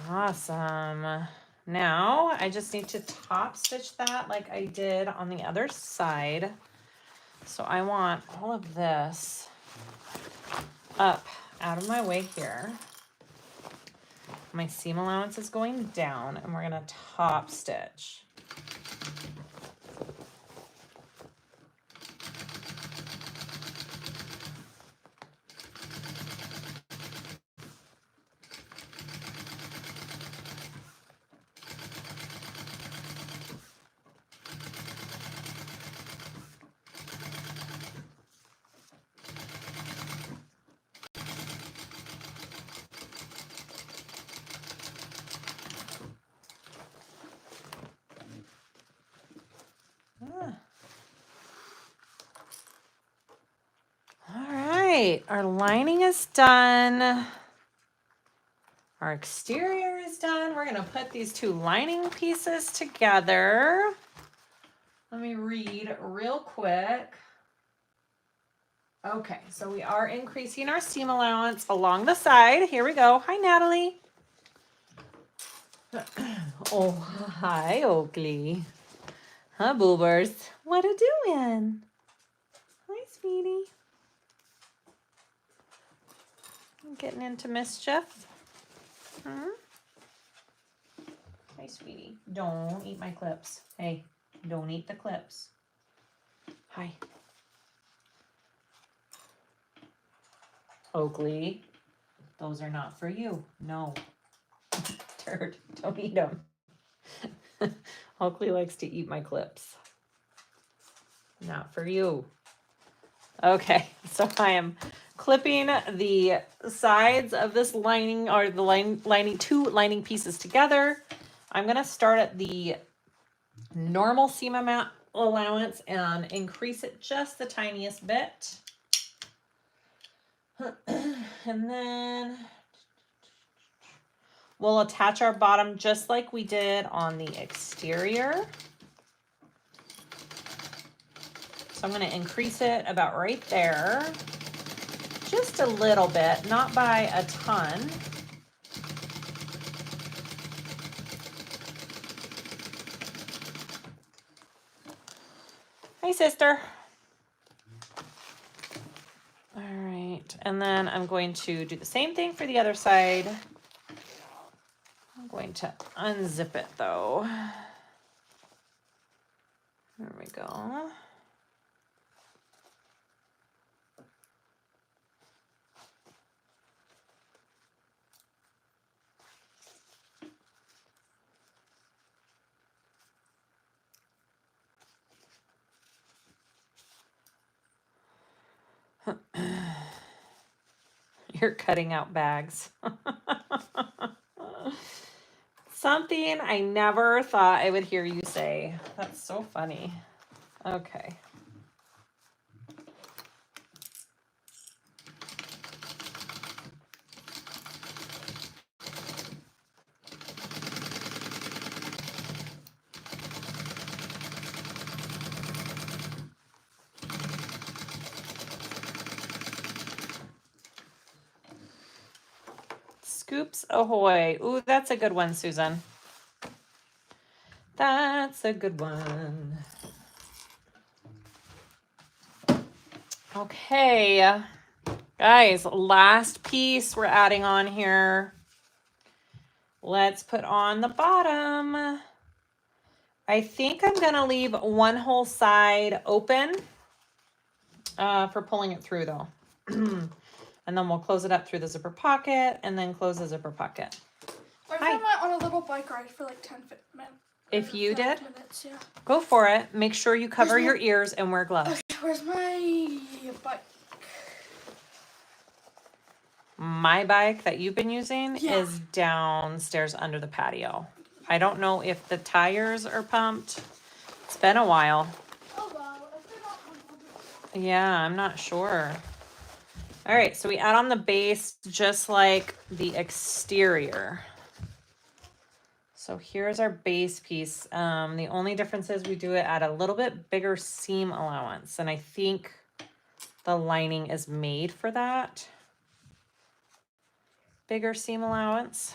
Awesome. Now I just need to top stitch that like I did on the other side. So I want all of this up out of my way here. My seam allowance is going down and we're gonna top stitch. All right, our lining is done. Our exterior is done. We're gonna put these two lining pieces together. Let me read real quick. Okay, so we are increasing our seam allowance along the side. Here we go. Hi, Natalie. Oh, hi, Oakley. Huh, boobers? What a doing? Hi, sweetie. I'm getting into mischief. Huh? Hi, sweetie. Don't eat my clips. Hey, don't eat the clips. Hi. Oakley, those are not for you. No. Turd, don't eat them. Oakley likes to eat my clips. Not for you. Okay, so I am clipping the sides of this lining, or the two lining pieces together. I'm gonna start at the normal seam amount allowance and increase it just the tiniest bit. And then we'll attach our bottom just like we did on the exterior. So I'm going to increase it about right there, just a little bit, not by a ton. sister. All right, and then I'm going to do the same thing for the other side. I'm going to unzip it though. There we go. You're cutting out bags. Something I never thought I would hear you say. That's so funny. Okay. Scoops ahoy. Ooh, that's a good one, Susan. That's a good one. Okay, guys, last piece we're adding on here. Let's put on the bottom. I think I'm gonna leave one whole side open for pulling it through though. And then we'll close it up through the zipper pocket and then close the zipper pocket. What if I went on a little bike ride for like 10 minutes? If you did, minutes, yeah. Go for it. Make sure you cover your ears and wear gloves. Okay, where's my bike? My bike that you've been using is downstairs under the patio. I don't know if the tires are pumped. It's been a while. Oh, wow. If they're not pumped, Yeah, I'm not sure. All right, so we add on the base just like the exterior. So here's our base piece. The only difference is we do it at a little bit bigger seam allowance, and I think the lining is made for that. Bigger seam allowance.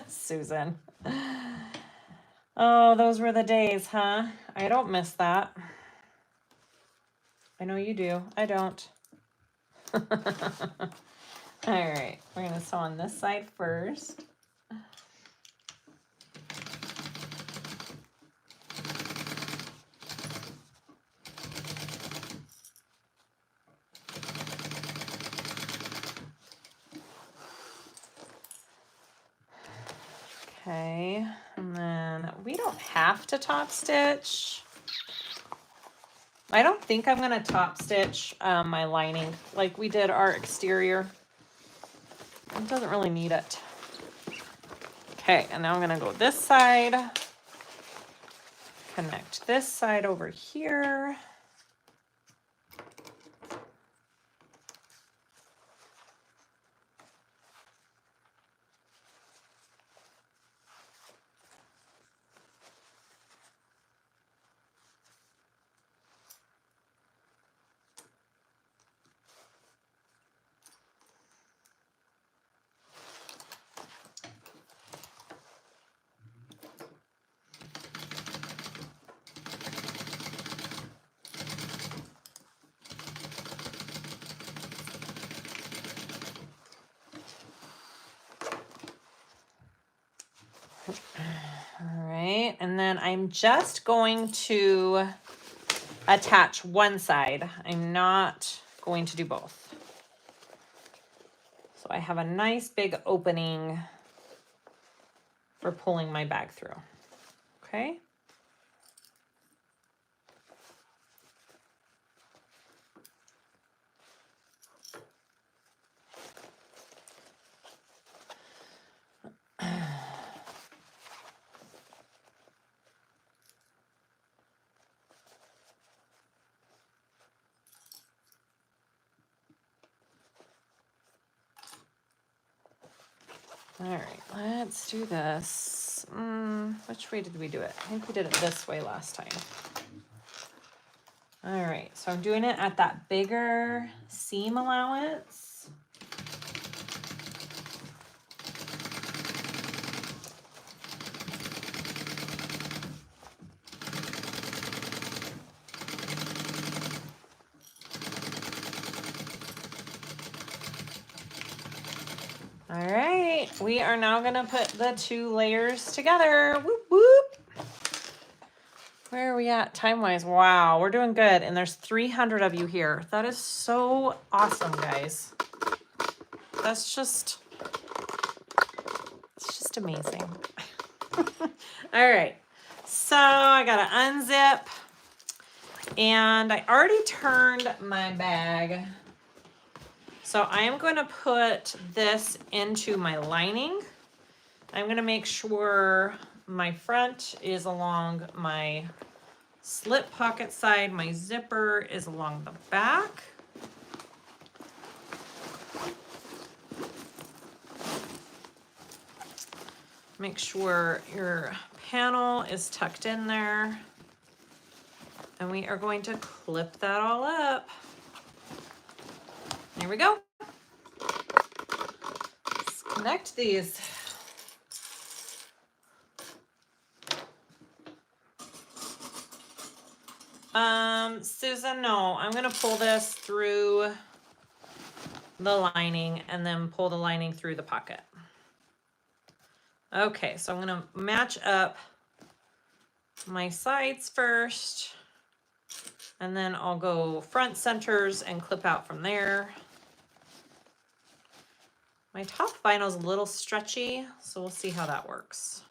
Susan. Oh, those were the days, huh? I don't miss that. I know you do. I don't. All right, we're gonna sew on this side first. Okay, and then we don't have to top stitch. I don't think I'm gonna top stitch my lining like we did our exterior. It doesn't really need it. Okay, and now I'm gonna go this side. Connect this side over here. All right, and then I'm just going to attach one side. I'm not going to do both. So I have a nice big opening for pulling my bag through. Okay. All right, let's do this. Which way did we do it? I think we did it this way last time. All right, so I'm doing it at that bigger seam allowance. we are now gonna put the 2 layers together. Whoop, whoop. Where are we at time-wise? Wow, we're doing good. And there's 300 of you here. That is so awesome, guys. That's just, it's just amazing. All right, so I gotta unzip. And I already turned my bag. So I am going to put this into my lining. I'm going to make sure my front is along my slip pocket side. My zipper is along the back. Make sure your panel is tucked in there. And we are going to clip that all up. There we go. Let's connect these. Susan, no, I'm gonna pull this through the lining and then pull the lining through the pocket. Okay, so I'm gonna match up my sides first, and then I'll go front centers and clip out from there. My top vinyl is a little stretchy, so we'll see how that works.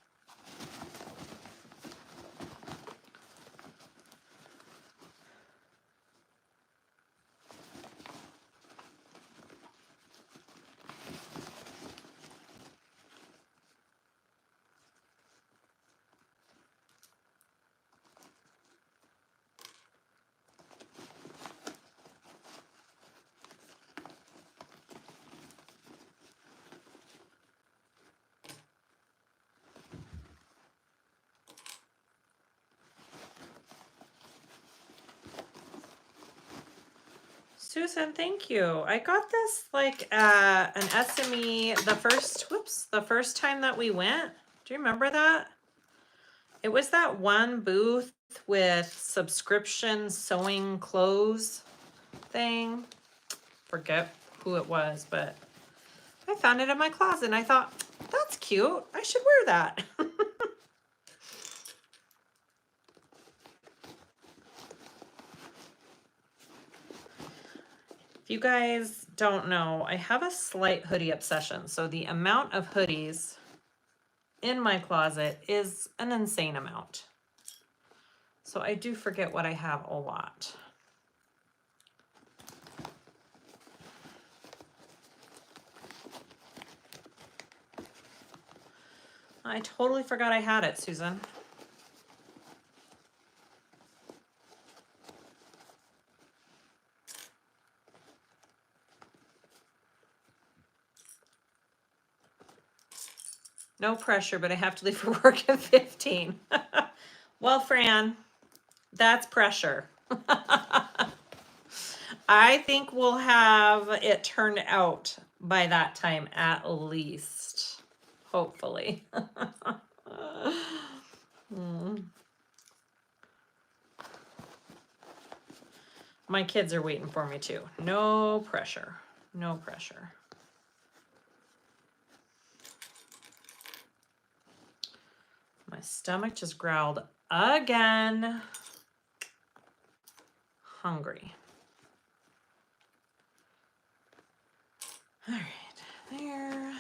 Susan, thank you. I got this like an SME the first time that we went. Do you remember that? It was that one booth with subscription sewing clothes thing. Forget who it was, but I found it in my closet and I thought, that's cute. I should wear that. If you guys don't know, I have a slight hoodie obsession. So the amount of hoodies in my closet is an insane amount. So I do forget what I have a lot. I totally forgot I had it, Susan. No pressure, but I have to leave for work at 15. Well, Fran, that's pressure. I think we'll have it turned out by that time at least. Hopefully. My kids are waiting for me too. No pressure. No pressure. My stomach just growled again. Hungry. All right, there.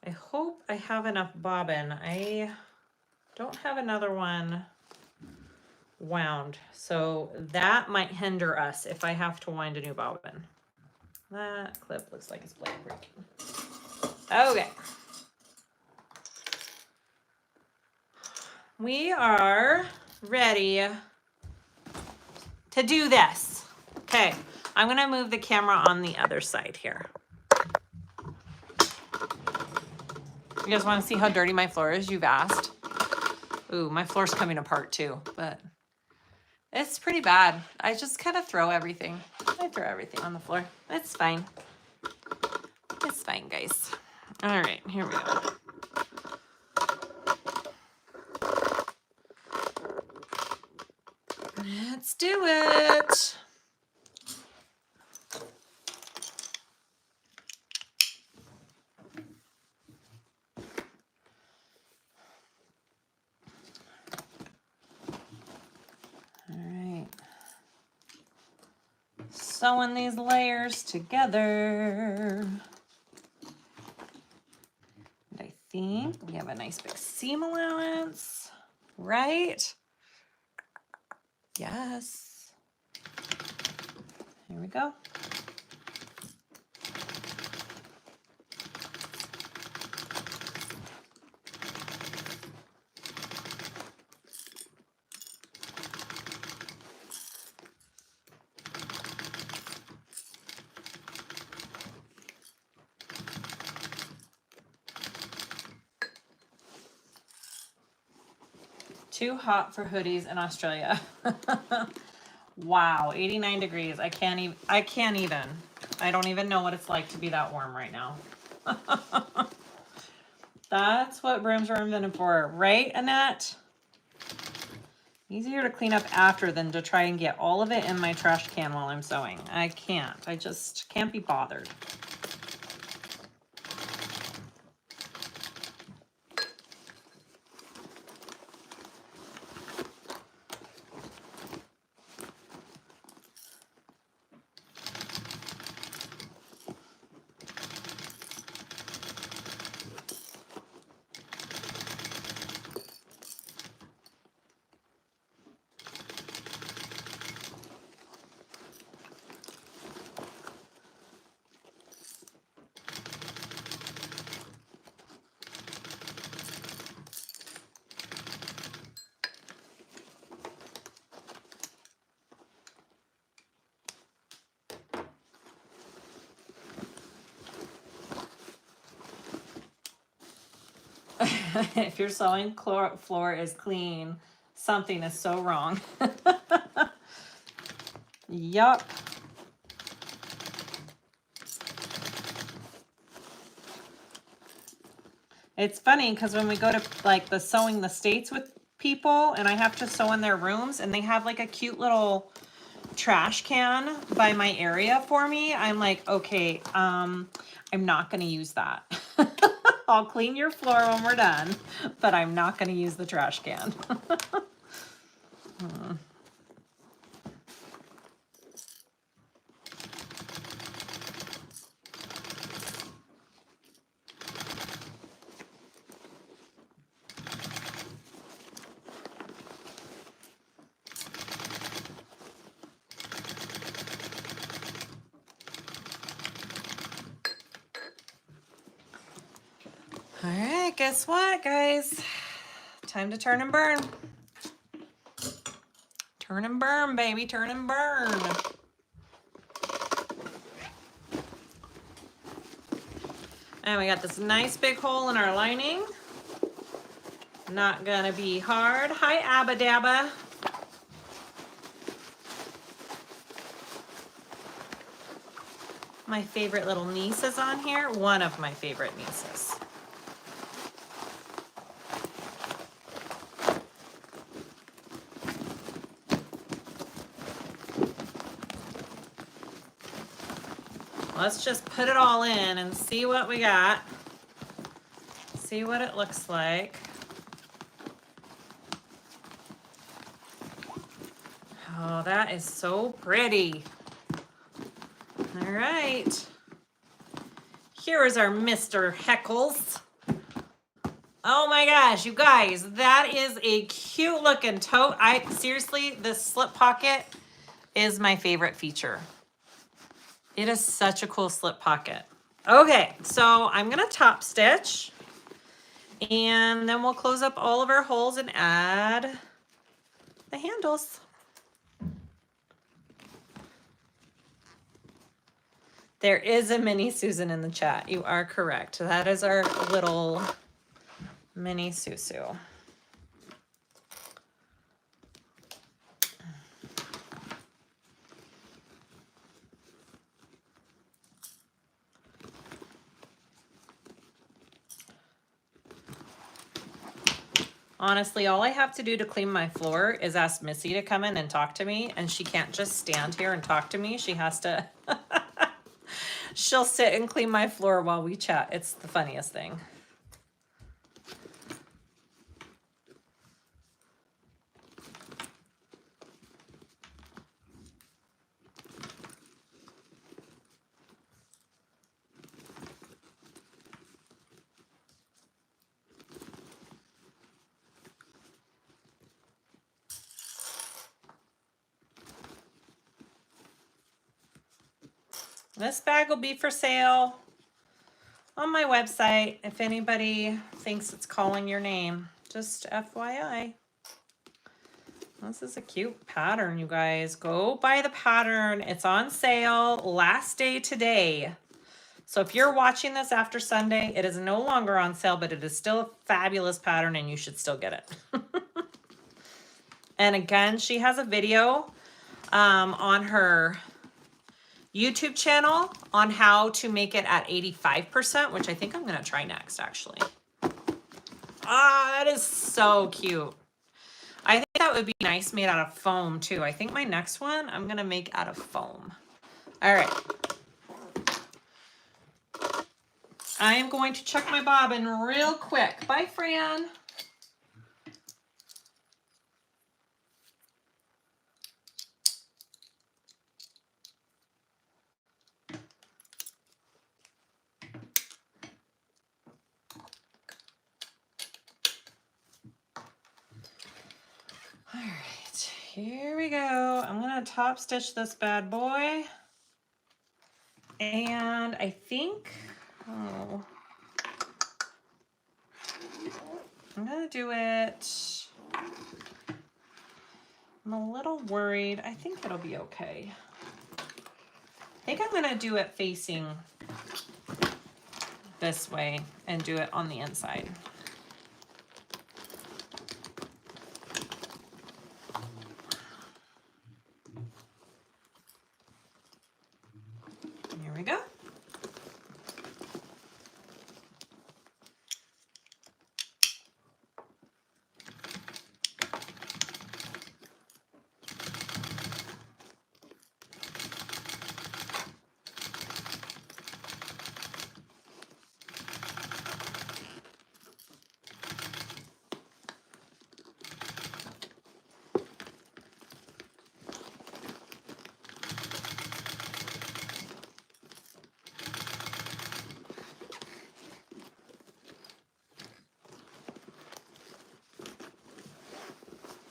I hope I have enough bobbin. I don't have another one wound, so that might hinder us if I have to wind a new bobbin. That clip looks like it's blade breaking. Okay. We are ready to do this. Okay, I'm gonna move the camera on the other side here. You guys wanna see how dirty my floor is? You've asked. Ooh, my floor's coming apart too, but it's pretty bad. I just kind of throw everything. I throw everything on the floor. It's fine. It's fine, guys. All right, here we go. Let's do it. All right. Sewing these layers together. And I think we have a nice big seam allowance, right? Yes. Here we go. Too hot for hoodies in Australia. Wow, 89 degrees. I can't even. I don't even know what it's like to be that warm right now. That's what brooms were invented for, right, Annette? Easier to clean up after than to try and get all of it in my trash can while I'm sewing. I can't. I just can't be bothered. If your sewing floor is clean, something is so wrong. Yup. It's funny because when we go to like the Sewing the States with people and I have to sew in their rooms and they have like a cute little trash can by my area for me, I'm like, okay, I'm not going to use that. I'll clean your floor when we're done, but I'm not going to use the trash can. All right, guess what, guys? Time to turn and burn. Turn and burn, baby, turn and burn. And we got this nice big hole in our lining. Not gonna be hard. Hi, Abba Dabba. My favorite little niece is on here. One of my favorite nieces. Let's just put it all in and see what we got. See what it looks like. Oh, that is so pretty. All right. Here is our Mr. Heckles. Oh my gosh, you guys, that is a cute looking tote. Seriously, this slip pocket is my favorite feature. It is such a cool slip pocket. Okay, so I'm gonna top stitch and then we'll close up all of our holes and add the handles. There is a mini Susan in the chat. You are correct. That is our little mini Susu. Honestly, all I have to do to clean my floor is ask Missy to come in and talk to me, and she can't just stand here and talk to me. She has to, she'll sit and clean my floor while we chat. It's the funniest thing. This bag will be for sale on my website if anybody thinks it's calling your name. Just FYI. This is a cute pattern, you guys. Go buy the pattern. It's on sale. Last day today. So if you're watching this after Sunday, it is no longer on sale, but it is still a fabulous pattern and you should still get it. And again, she has a video on her YouTube channel on how to make it at 85%, which I think I'm going to try next, actually. Ah, that is so cute. I think that would be nice made out of foam, too. I think my next one I'm going to make out of foam. All right. I am going to check my bobbin real quick. Bye, Fran. All right, here we go. I'm gonna top stitch this bad boy. And I think, oh, I'm gonna do it. I'm a little worried. I think it'll be okay. I think I'm gonna do it facing this way and do it on the inside. Here we go.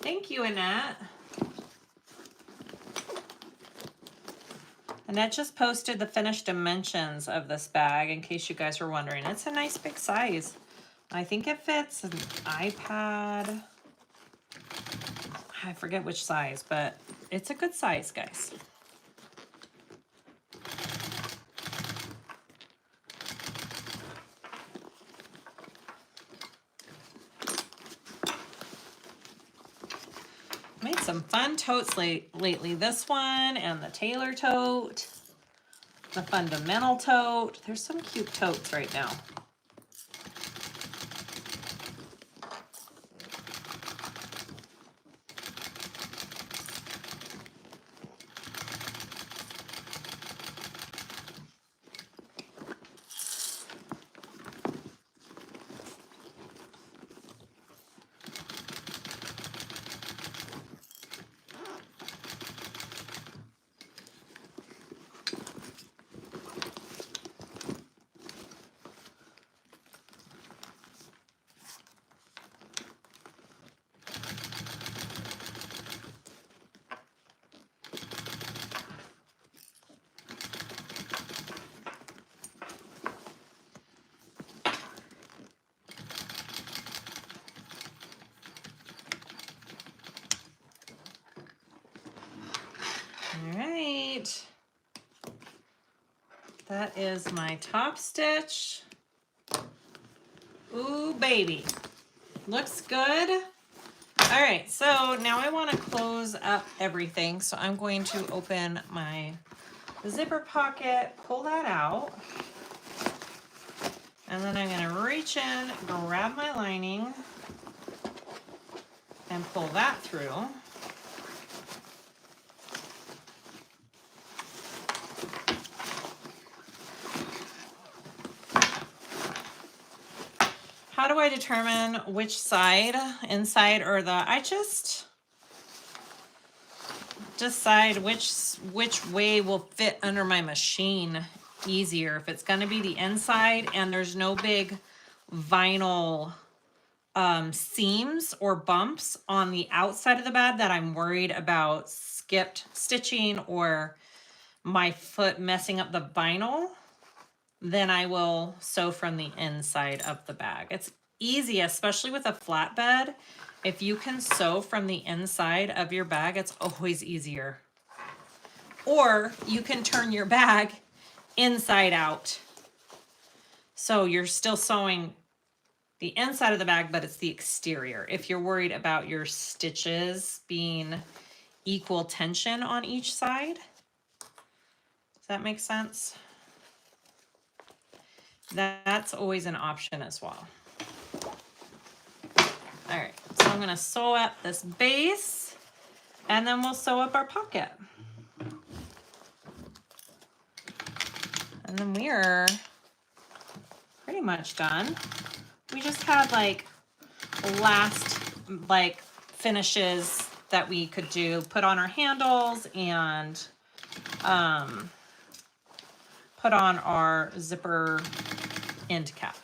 Thank you, Annette. Annette just posted the finished dimensions of this bag in case you guys were wondering. It's a nice big size. I think it fits an iPad. I forget which size, but it's a good size, guys. Made some fun totes lately. This one and the Taylor tote, the fundamental tote. There's some cute totes right now. All right, that is my top stitch. Ooh, baby, looks good. All right, so now I want to close up everything. So I'm going to open my zipper pocket, pull that out, and then I'm going to reach in, grab my lining, and pull that through. How do I determine which side, inside or the, I just decide which way will fit under my machine easier. If it's gonna be the inside and there's no big vinyl seams or bumps on the outside of the bag that I'm worried about skipped stitching or my foot messing up the vinyl, then I will sew from the inside of the bag. It's easy, especially with a flatbed. If you can sew from the inside of your bag, it's always easier. Or you can turn your bag inside out. So you're still sewing the inside of the bag, but it's the exterior. If you're worried about your stitches being equal tension on each side. Does that make sense? That's always an option as well. All right, so I'm gonna sew up this base and then we'll sew up our pocket. And then we're pretty much done. We just had like last like finishes that we could do, put on our handles and put on our zipper end cap.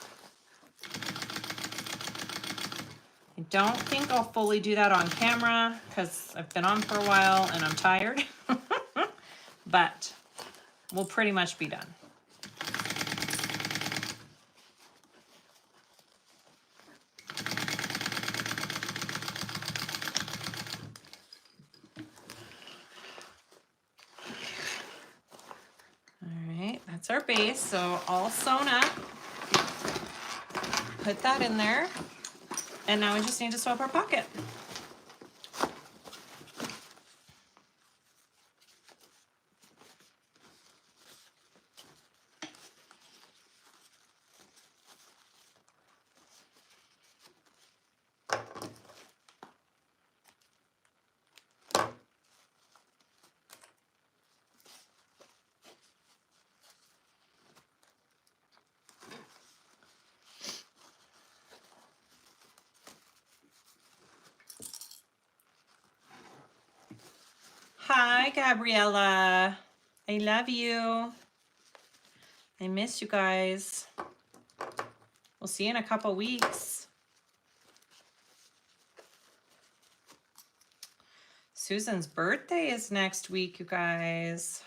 I don't think I'll fully do that on camera because I've been on for a while and I'm tired, but we'll pretty much be done. All right, that's our base, so all sewn up. Put that in there. And now we just need to sew up our pocket. Hi, Gabriella. I love you. I miss you guys. We'll see you in a couple weeks. Susan's birthday is next week, you guys.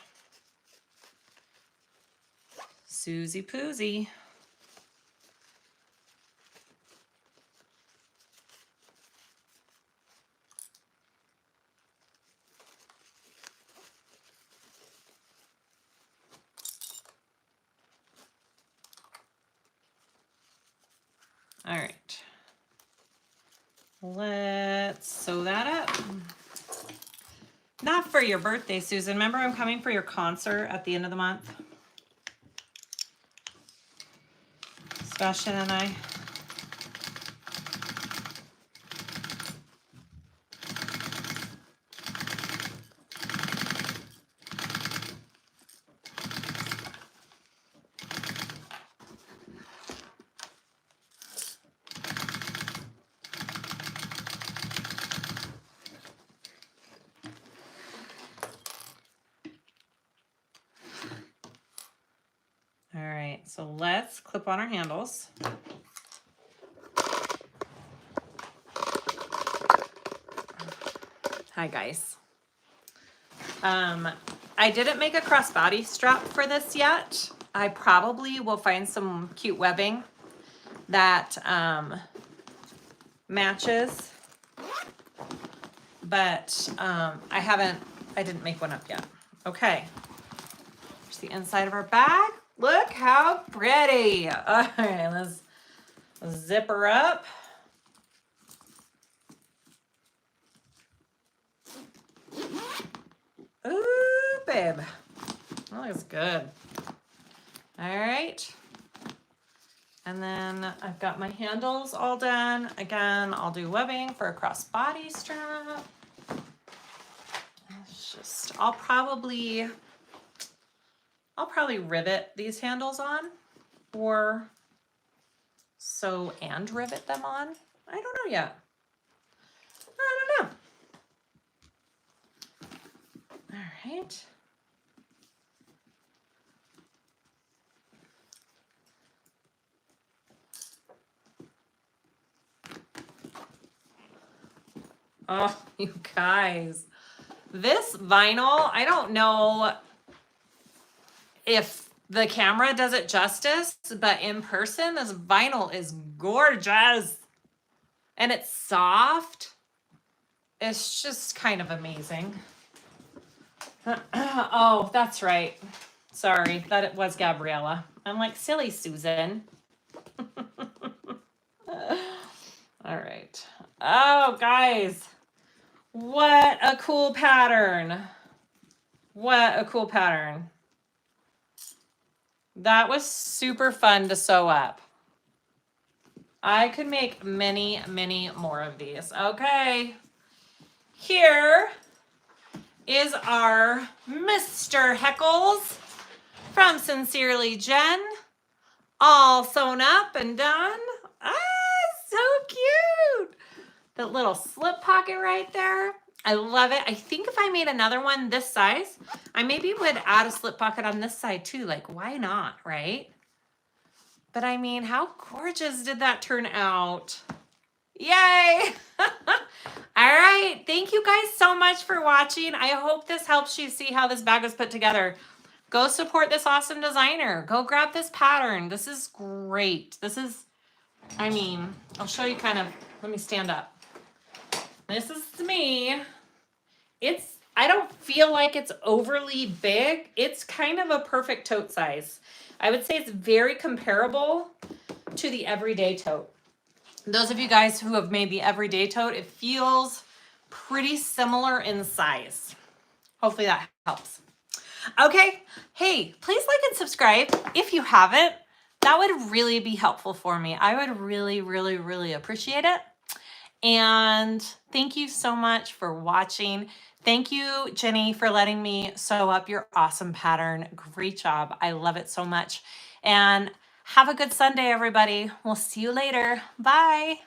Susie Poosie. All right. Let's sew that up. Not for your birthday, Susan. Remember, I'm coming for your concert at the end of the month. Sebastian and I. All right, so let's clip on our handles. Hi guys. I didn't make a crossbody strap for this yet. I probably will find some cute webbing that matches, but I didn't make one up yet. Okay, here's the inside of our bag. Look how pretty. All right, let's zip her up. Ooh, babe. That looks good. All right. And then I've got my handles all done. Again, I'll do webbing for a crossbody strap. It's just, I'll probably rivet these handles on, or sew and rivet them on. I don't know yet. I don't know. All right. Oh, you guys, this vinyl, I don't know if the camera does it justice, but in person, this vinyl is gorgeous. And it's soft. It's just kind of amazing. Oh, that's right. Sorry, that it was Gabriella. I'm like, silly Susan. All right. Oh, guys. What a cool pattern. What a cool pattern. That was super fun to sew up. I could make many, many more of these. Okay. Here is our Mr. Heckles from Sincerely Jen. All sewn up and done. Ah, so cute. The little slip pocket right there. I love it. I think if I made another one this size, I maybe would add a slip pocket on this side too. Like, why not, right? But I mean, how gorgeous did that turn out? Yay! All right. Thank you guys so much for watching. I hope this helps you see how this bag was put together. Go support this awesome designer. Go grab this pattern. This is great. This is, I mean, I'll show you kind of, let me stand up. This is me. I don't feel like it's overly big. It's kind of a perfect tote size. I would say it's very comparable to the everyday tote. Those of you guys who have made the everyday tote, it feels pretty similar in size. Hopefully that helps. Okay. Hey, please like and subscribe if you haven't. That would really be helpful for me. I would really, really, really appreciate it. And thank you so much for watching. Thank you, Jenny, for letting me sew up your awesome pattern. Great job. I love it so much. And have a good Sunday, everybody. We'll see you later. Bye.